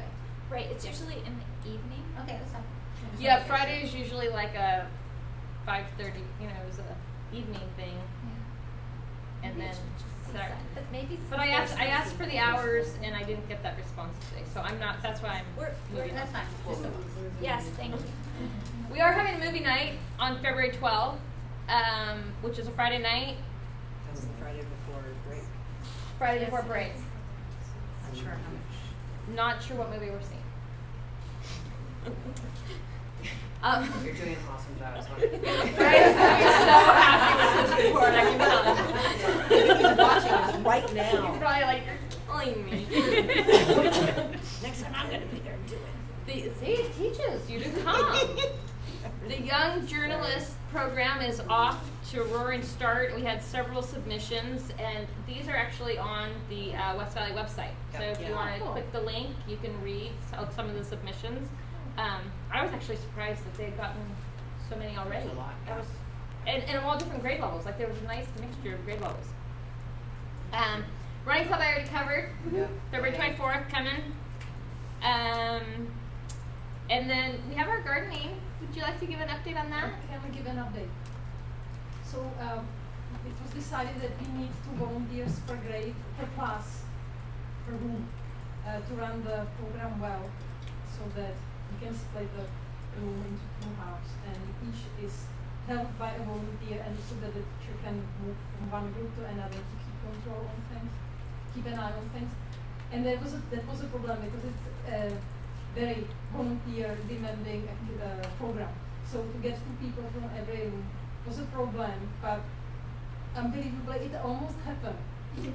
Right, it's usually in the evening. Okay, that's fine. I just Yeah, wanted to make Friday is usually like a 5:30. It was a evening thing, Yeah. and Maybe then it should just say Saturday. But maybe. But I asked for the hours and I didn't get that response today, so I'm not. That's why I'm We're moving That's on. fine. Just a- Yes, thank you. We are having a movie night on February 12th, which is a Friday night. That's the Friday before break. Friday Yes, before it break. is. Not sure how much. Not sure what movie we're seeing. You're doing an awesome job. I just wanted to- Ray's gonna be so happy with this report, I can tell. He's watching us right now. He's probably like, you're killing me. Next time I'm gonna be there doing. See, it teaches you to come. The Young Journalist program is off to a roaring start. We had several submissions, and these are actually on the West Valley website. So if you Yeah. want to Cool. click the link, you can read some of the submissions. I was actually surprised that they had gotten so many already. There's a lot, That yeah. was, and of all different grade levels. Like there was a nice mixture of grade levels. Running club I already covered. Yep. February 24th coming. And then we have our gardening. Would you like to give an update on that? Can we give an update? So, it was decided that we need 2 volunteers per grade, per class, per room, to run the program well, so that we can split the room into 2 halves, and each is held by a volunteer, and so that the teacher can move from one group to another to keep control on things, keep an eye on things. And that was a problem because it's a very volunteer demanding program. So to get 2 people from every room was a problem, but unbelievably it almost happened.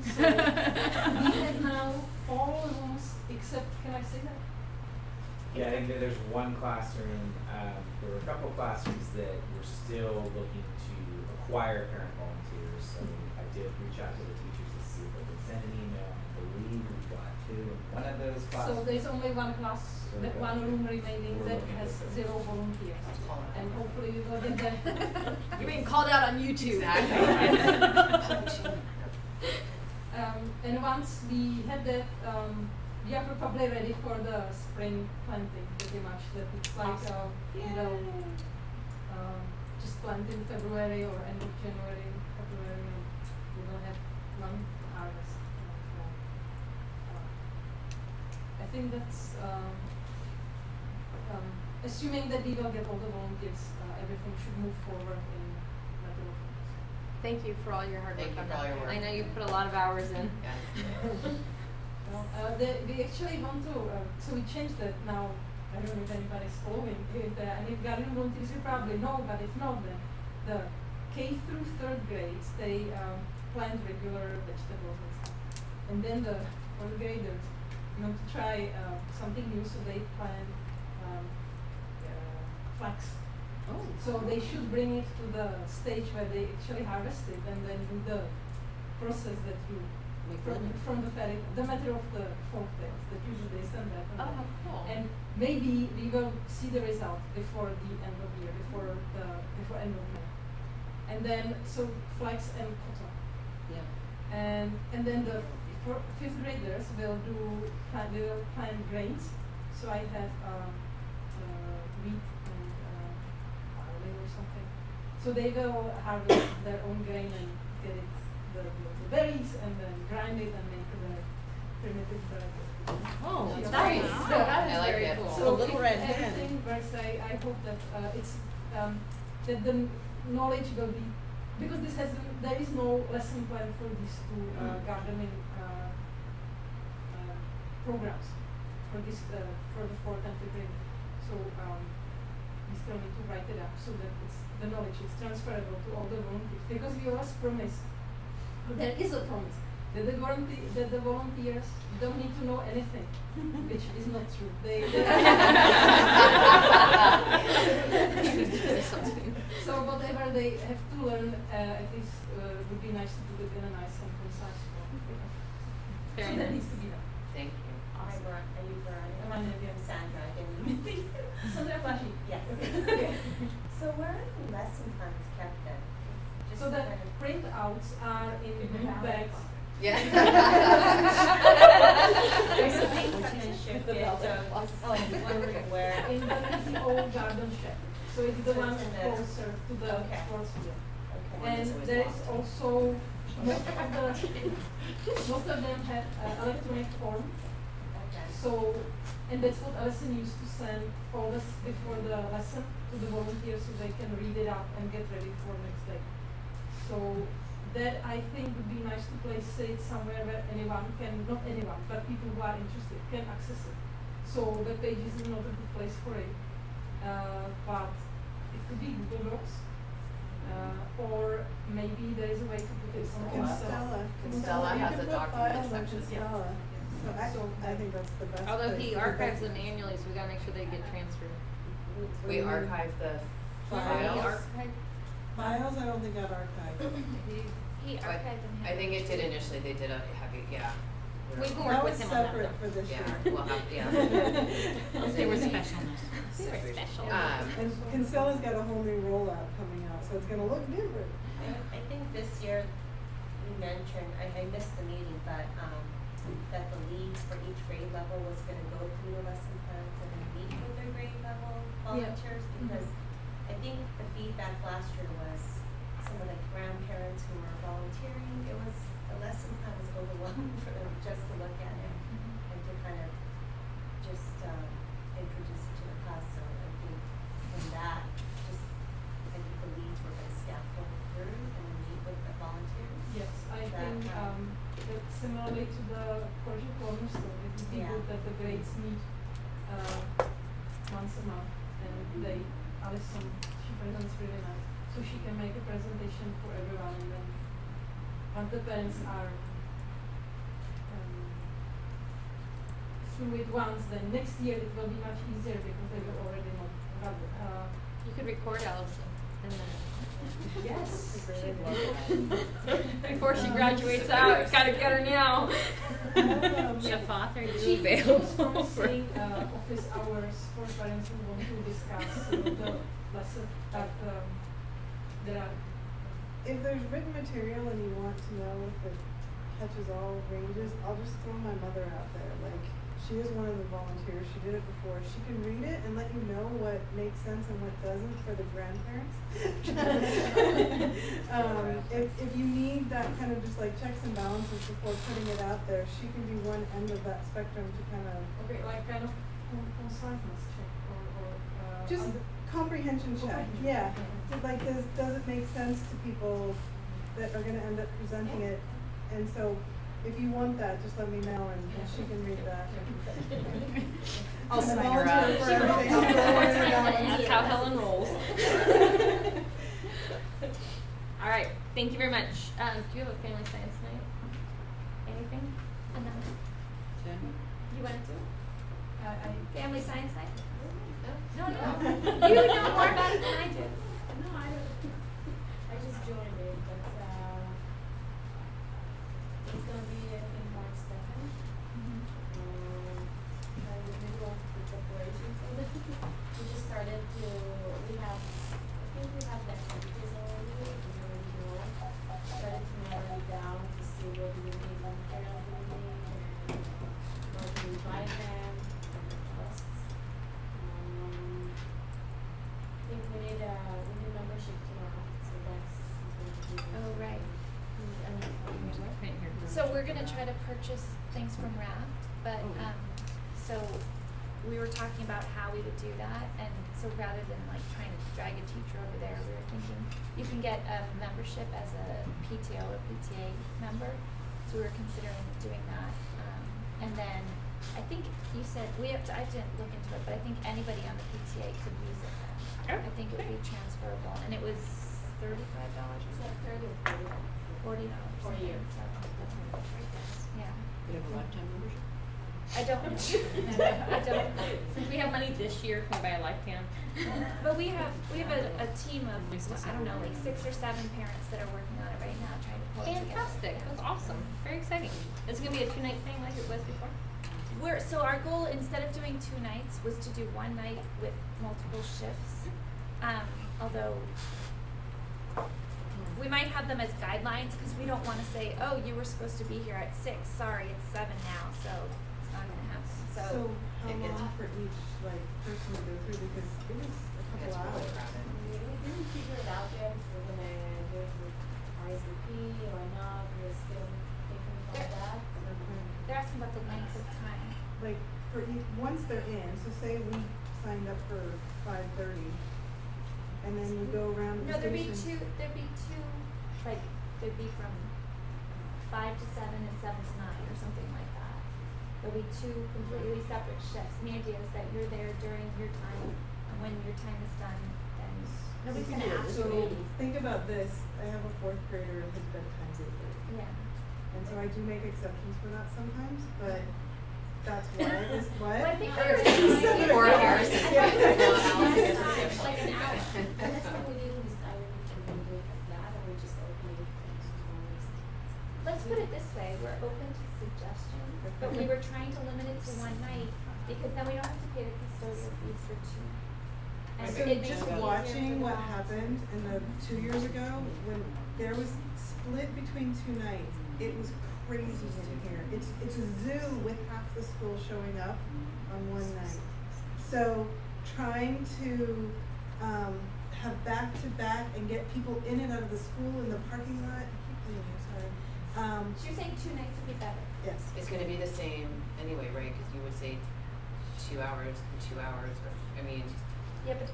So we have now all rooms except, can I say that? Yeah, I think that there's one classroom, there were a couple of classrooms that were still looking to acquire parent volunteers, so I did reach out to the teachers to see if they could send an email. I believe we got 2 in one of those classes. So there's only one class, So that one room remaining we're that looking has at 0 volunteers. Let's call it. And hopefully we will get that. You're being called out on YouTube. Exactly. And once we had that, we are probably ready for the spring planting pretty much. That it's like, just plant in February or end of January, February, and we will have one harvest. I think that's, assuming that we will get all the volunteers, everything should move forward in matter of weeks. Thank you for all your hard work Thank you on for all that. your work. I know you've put a lot of hours in. Yes. We actually want to, so we changed it now. I don't know if anybody's following it, and if garden volunteers, you probably know, but if not, then the K through third grades, they plant regular vegetables and stuff. And then the fourth graders, want to try something new, so they plant flax. Oh. So they should bring it to the stage where they actually harvest it and then do the process that you from the ferry, the matter of the folk tales that usually they send that. Oh, how cool. And maybe we will see the result before the end of the year, before end of May. And then so flax and cotton. Yeah. And then the fifth graders will plant grains. So I have wheat and barley or something. So they will harvest their own grain and get it the berries and then grind it and make the primitive bread. Oh, Yeah. that's Nice. nice. That is I like very it. cool. So a little if red hen. everything works, I hope that it's that the knowledge will be, because there is no lesson plan for these two gardening programs for the fourth and fifth grade. So we still need to write it up so that the knowledge is transferable to all the volunteers, because we always promise, there is a promise that the volunteers don't need to know anything, which is not true. So whatever they have to learn, at least would be nice to do it in a nice and concise form. Very So that nice. needs to be done. Thank you. Hi, Veronica. Are you Veronica? I'm Veronica. I'm Sandra. I didn't even Sandra Flashy. Yes. So where are the lesson plans kept then? Just So the kind of- printouts are in blue bags. Yeah. There's some things that have been shifted, so just wondering where. In the old garden shed. So it's the So one it's in the- closer to the Okay. sports field. Okay. And there is also most of them have electronic form. Okay. So, and that's what Alison used to send all this before the lesson to the volunteers so they can read it up and get ready for next day. So that I think would be nice to place it somewhere where anyone can, not anyone, but people who are interested can access it. So web pages is not a good place for it, but it could be Google Docs, or maybe there is a way to put it on Constella. Constella You has can a put document files on section. Constella. So I think that's the best. Although place he to put archives that. them manually, so we gotta make sure they get transferred. We archive the He files. archived. Files, I don't think I'd archive. He But archived them. I think it did initially, they did a heavy, yeah. We can That work was with him on that. separate for this year. Yeah, we'll have, yeah. They were specialness. They were special. And Constella's got a whole new rollout coming out, so it's gonna look different. I think this year you mentioned, I missed the meeting, but that the leads for each grade level was gonna go through the lesson plans and then meet with their grade level volunteers, because I think the feedback last year was some of the grandparents who were volunteering, the lesson plan was overwhelming for them just to look at it and to kind of just introduce it to the class. So I think in that, I think the leads were going to scaffold through and then meet with the volunteers. Yes, I That, think that similarly to the project cornerstone, it would be Yeah. good that the grades meet once a month, and Alison, she presents really nice, so she can make a presentation for everyone, and then once the parents are through it once, then next year it will be much easier because they will already know how. You could record Allison and then. Yes. Before she graduates out, gotta get her now. Shafat, are She you available? was promising office hours for parents who want to discuss the lesson that there are. If there's written material and you want to know if it catches all ranges, I'll just throw my mother out there. Like, she is one of the volunteers, she did it before. She can read it and let you know what makes sense and what doesn't for the grandparents. If you need that kind of just like checks and balances before putting it out there, she can be one end of that spectrum to kind of Okay, like kind of conciseness check or just comprehension check. Yeah. Like, does it make sense to people that are gonna end up presenting it. And so if you want that, just let me know and she can read that. I'll And sign her volunteer up. for everything. I'll throw her in that one. That's how Helen rolls. All right, thank you very much. Do you have a family science night? Anything? Anna, you wanna do it? I Family science night? No, no. No. You know more about it than I do. No, I just joined it, but it's gonna be I think March 2nd. I'm in the middle of the preparations of it. We just started to, I think we have the activities already, we already know. Started to narrow it down to see what do we need, what materials do we need, and where do we buy them, and the costs. I think we need membership tomorrow, so that's going to be. Oh, right. So we're gonna try to purchase things from Raft, but, so we were talking about how we would do that, and so rather than like trying to drag a teacher over there, we were thinking, you can get a membership as a PTO or PTA member, so we were considering doing that. And then, I think you said, I didn't look into it, but I think anybody on the PTA could use it then. I think it would be transferable, and it was $35, Is that 30 or 40? $40. For a year. So, yeah. You have a lifetime membership? I don't know. I don't know. Since we have money this year, can we buy a lifetime? But we have a team of, I don't know, like 6 or 7 parents that are working on it right now, trying to pull it together. Fantastic, Yeah. that's awesome, very exciting. Is it gonna be a 2-night thing like it was before? So our goal, instead of doing 2 nights, was to do 1 night with multiple shifts. Although we might have them as guidelines, because we don't wanna say, oh, you were supposed to be here at 6, sorry, it's 7 now, so it's not gonna happen, So how long for each like person to go through, because it was a couple It's really hours. crowded. We didn't figure it out yet if we're gonna do it with RSVP or not, we're still thinking about that. They're asking about the length of time. Like for once they're in, so say we signed up for 5:30, and then you go around the No, there'd be station. two, like, there'd be from 5 to 7 and 7 to 9 or something like that. There'll be 2 completely separate shifts. And the idea is that you're there during your time, and when your time is done, then nobody's gonna ask So you. think about this, I have a 4th grader, his bedtime's 8:30. Yeah. And so I do make exceptions for that sometimes, but that's why it is what? Well, I think Or there's 4 hours. like an hour. That's why we didn't decide if we're gonna do it like that, or we just open it to Let's put it this way, we're open to suggestions, but we were trying to limit it to 1 night, because then we don't have to pay the custodial fees for 2 nights. And So it makes just it easier watching for what the moms. happened in the 2 years ago, when there was split between 2 nights, it was crazy in here. It's a zoo with half the school showing up on 1 night. So trying to have back to back and get people in and out of the school in the parking lot. I keep saying, I'm sorry. So you're saying 2 nights would be better? Yes. It's gonna be the same anyway, right? Cause you would say 2 hours and 2 hours, or, I mean, Yeah, but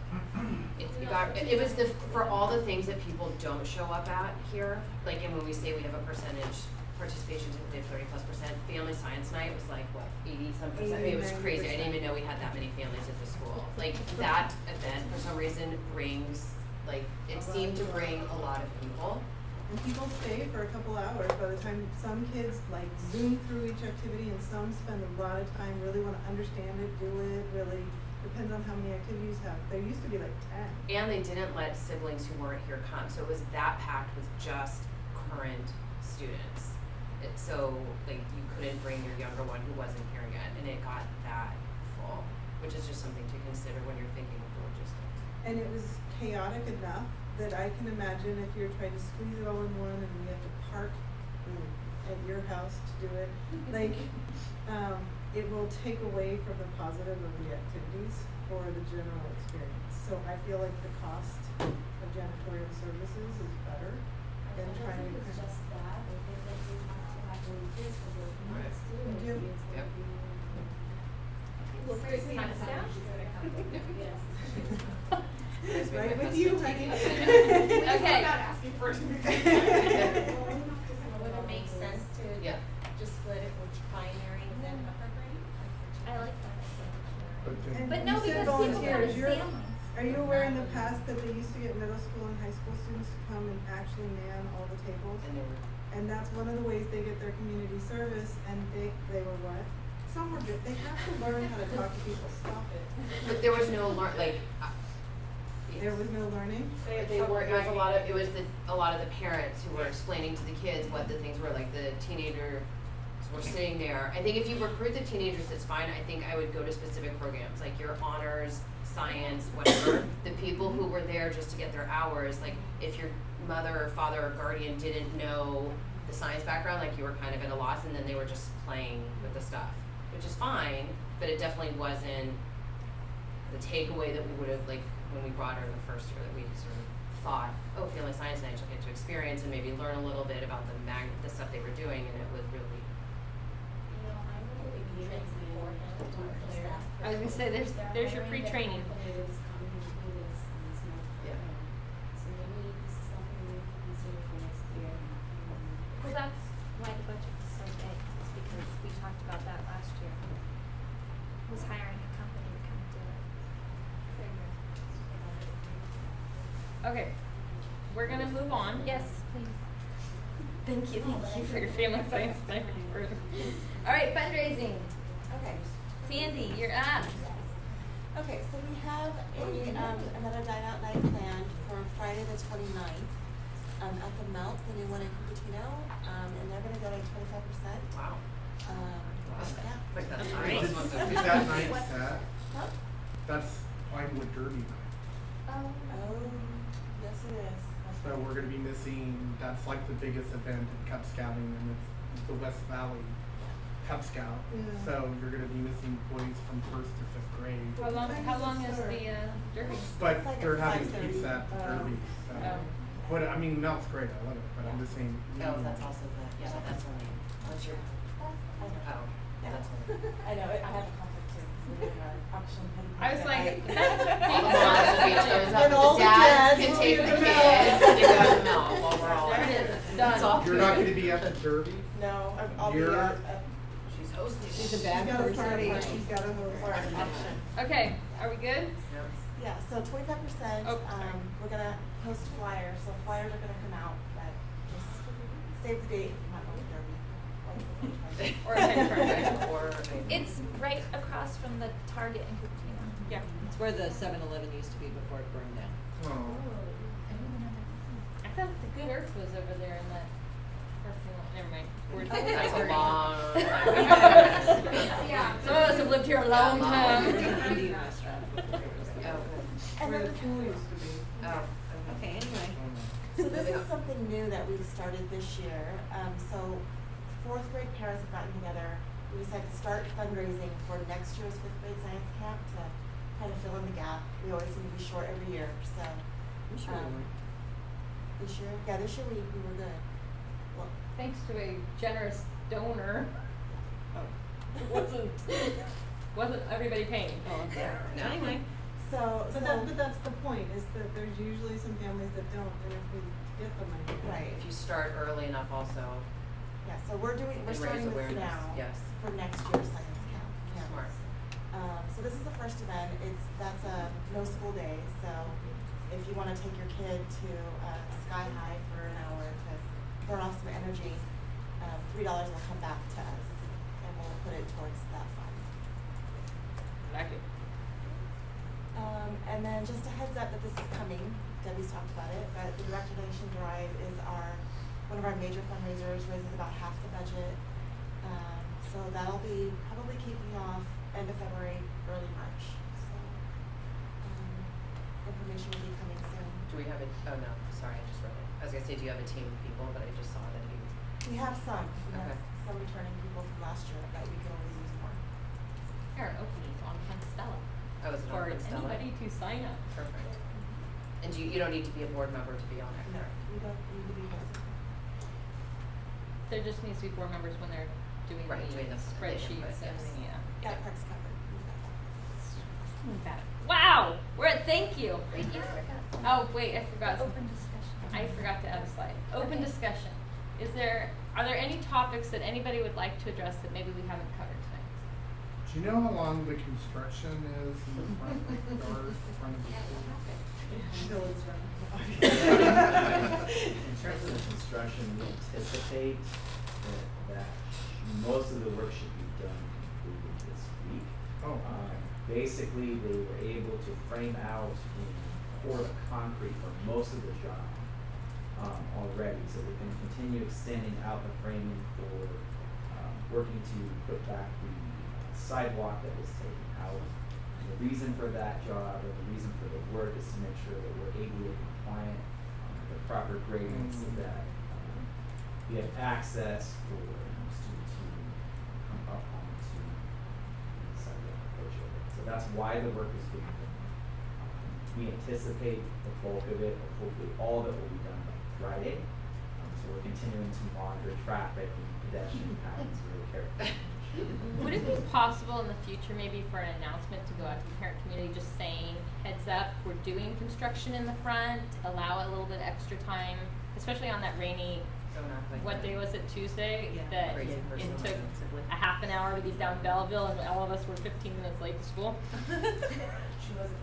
it was for all the things that people don't show up at here, like, and when we say we have a percentage participation, typically of 30+%, family science night was like, what, 80-some%? I mean, it was crazy, I didn't even know we had that many families at the school. Like, that event, for some reason, brings, like, it seemed to bring a lot of people. And people stay for a couple hours. By the time some kids like zoom through each activity, and some spend a lot of time, really want to understand it, do it, really depends on how many activities you have. There used to be like 10. And they didn't let siblings who weren't here come, so it was that packed with just current students. So, like, you couldn't bring your younger one who wasn't here yet, and it got that full, which is just something to consider when you're thinking of the logistics. And it was chaotic enough that I can imagine if you're trying to squeeze it all in one, and you have to park at your house to do it, like, it will take away from the positive of the activities for the general experience. So I feel like the cost of janitorial services is better than trying to. it's just that, I think that we have to have volunteers for those months too. We do. It's Yep. gonna be, Well, first we have staff. yes. Right with you, honey. Okay, not asking for it. Would it make sense to Yeah. just split it with primary and then upper grade? I like that idea. And But no, you said because people come volunteers. with You're- families. Are you aware in the past that they used to get middle school and high school students to come and actually man all the tables? And they were. And that's one of the ways they get their community service, and they were what? Some were good, they have to learn how to talk to people, stop it. But there was no There was no learning? They were. It was a lot of. It was a lot of the parents who were explaining to the kids what the things were. Like the teenagers were sitting there. I think if you recruit the teenagers, it's fine. I think I would go to specific programs like your honors, science, whatever. The people who were there just to get their hours, like if your mother or father or guardian didn't know the science background, like you were kind of at a loss, and then they were just playing with the stuff, which is fine. But it definitely wasn't the takeaway that we would have, like, when we brought her the first year, that we sort of thought, oh, family science night, she'll get to experience and maybe learn a little bit about the stuff they were doing, and it was really. I was gonna say, there's your pre-training. Yeah. Well, that's why the budget was so big, is because we talked about that last year. Was hiring a company to come do it. Okay, we're gonna move on. Yes, please. Thank you for your family science night. All right, fundraising. Okay. Sandy, you're up. Okay, so we have another dine out night planned for Friday the 29th at the Melt, the new one in Cupertino, and they're gonna donate 25%. Wow. Yeah. Like that's Is nice. it- is that night set? Huh? That's Vinewood Derby night. Oh, yes it is. So we're gonna be missing, that's like the biggest event in Cub Scouting, and it's the West Valley Cub Scout. Yeah. So you're gonna be missing boys from 1st to 5th grade. How long is the derby? But It's like they're at having 5:30. pizza at the Derby, so. Oh. But I mean, Melt's great, I love it, but I'm just saying. Oh, that's also the. Yeah, but that's only. What's your? I know. Oh, Yeah. that's only. I know, I have a conflict too, 'cause we're doing our auction. I was like, All the moms will be shows up, And all the the dads dads can will take be the at the kids Melt. to go to the Melt while we're all. There it is, It's done. all You're not gonna be at the Derby? No, I'll be You're- at She's hosting. She's a She's bad got a person. party, she's got a host. for an auction. Okay, are we good? Yeah, so 25%, Oh, sorry. we're gonna post flyers, so flyers are gonna come out, but just save the date, you might want to Derby. Or a penny program. Or. It's right across from the Target in Cupertino. Yeah. It's where the 7-Eleven used to be before it burned down. Oh. I thought the Gurk was over there in that parking lot. Never mind. That's a long. Yeah. Some of us have lived here a long time. Indian restaurant before it was the. And Where then, the pool used to be. Oh, Okay, anyway. so this is something new that we've started this year. So 4th grade parents have gotten together. We decided to start fundraising for next year's 5th grade science camp to kind of fill in the gap. We always seem to be short every year, so. I'm sure we were. This year? Yeah, this year we were good. Well, Thanks to a generous donor. Wasn't everybody paying? Oh, okay. No. Anyway. so, But that's the point, is that there's usually some families that don't, and if we get the money. right. If you start early enough also. Yeah, so we're And raise starting this awareness, now yes. for next year's science camp. Smart. So this is the first event. That's a no school day. So if you want to take your kid to Sky High for an hour to burn off some energy, $3 will come back to us, and we'll put it towards that fund. Thank you. And then just a heads up that this is coming. Debbie's talked about it, but the Direct Donation Drive is one of our major fundraisers, raises about half the budget. So that'll be probably kicking off end of February, early March. So information will be coming soon. Do we have a, oh no, sorry, I just read it. I was gonna say, do you have a team of people, but I just saw that you. We have some. We have Okay. some returning people from last year, but we can always use more. Our opening on Constella. Oh, is it For on Constella? anybody to sign up. Perfect. And you don't need to be a board member to be on it, No, correct? we don't need to be hosted. There just needs to be board members when they're doing Right, the doing the spreadsheets input, and yes. yeah. That part's covered. We've got that. Wow, we're at thank you. Wait, you forgot. Oh wait, I forgot. Open discussion. I forgot to add a slide. Open discussion. Are there any topics that anybody would like to address that maybe we haven't covered tonight? Do you know how long the construction is in the front yard, front of the school? Until it's done. In terms of the construction, we anticipate that most of the work should be done completed this week. Oh, okay. Basically, they were able to frame out and pour the concrete for most of the job already, so we can continue extending out the framing for working to put back the sidewalk that was taken out. And the reason for that job, or the reason for the work, is to make sure that we're ADA compliant, with the proper gradients, so that we have access for students who come up onto the sidewalk approach over. So that's why the work is being done. We anticipate the bulk of it, or hopefully all of it, will be done by Friday. So we're continuing to monitor traffic and pedestrian patterns really carefully. Would it be possible in the future maybe for an announcement to go out to the parent community just saying, heads up, we're doing construction in the front, allow a little bit extra time, especially on that rainy, what day was it, Tuesday? Yeah. That Crazy it person took simply. a half an hour to get down Belleville and all of us were 15 minutes late to school. She wasn't.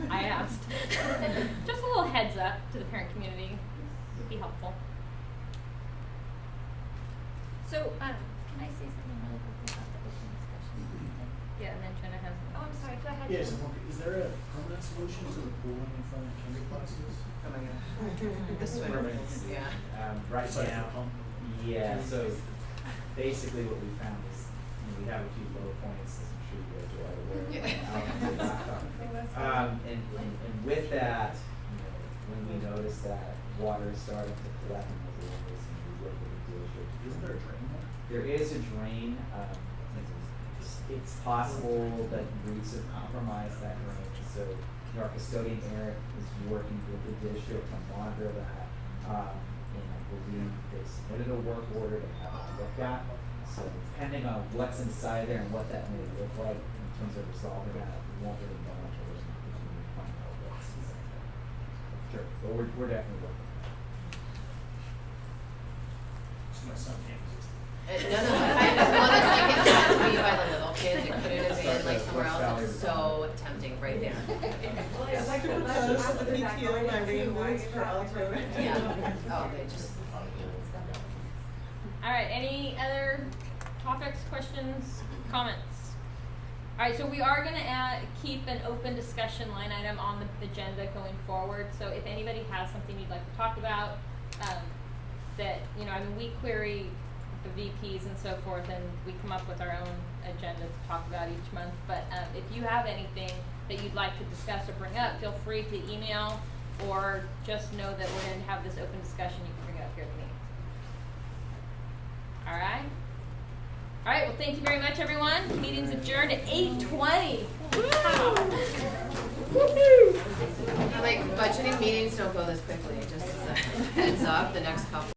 I asked. Just a little heads up to the parent community would be helpful. So, can I say something really quickly about the open discussion thing? Yeah, and then Jenna has. Oh, I'm sorry, go ahead. Yes, is there a permanent solution to the pooling in front of kinder classes? This one, Permanence. yeah. Right Besides the now, pump? yeah, so basically what we found is, we have a few low points, as I'm sure you guys are all aware of. Yeah. Out on the laptop. And with that, when we notice that water is starting to collect in those areas, and we work with the district. Isn't there a drain there? There is a drain, it's possible that roots have compromised that drain, so our custodian Eric is working with the district to monitor that. And I believe they submitted a work order to have it looked at. So depending on what's inside there and what that may look like in terms of resolving that, we won't really know until there's an opportunity to find out what's inside there. Sure, but we're definitely working on that. So my son can't exist. No, I kind of want to like it had to be by the little kids. It couldn't have been like somewhere else. It's so tempting right there. I'd like to propose to the PTO my rain boots for Alto. Yeah. Oh, they just. All right, any other topics, questions, comments? All right, so we are going to keep an open discussion line item on the agenda going forward. So if anybody has something you'd like to talk about, that, we query the VPs and so forth, and we come up with our own agenda to talk about each month. But if you have anything that you'd like to discuss or bring up, feel free to email, or just know that we're going to have this open discussion. You can bring it up here at the meeting. All right. All right. Well, thank you very much, everyone. The meeting's adjourned at 8:20. Wow. Like budgeting meetings don't go this quickly. Just as a heads up, the next couple.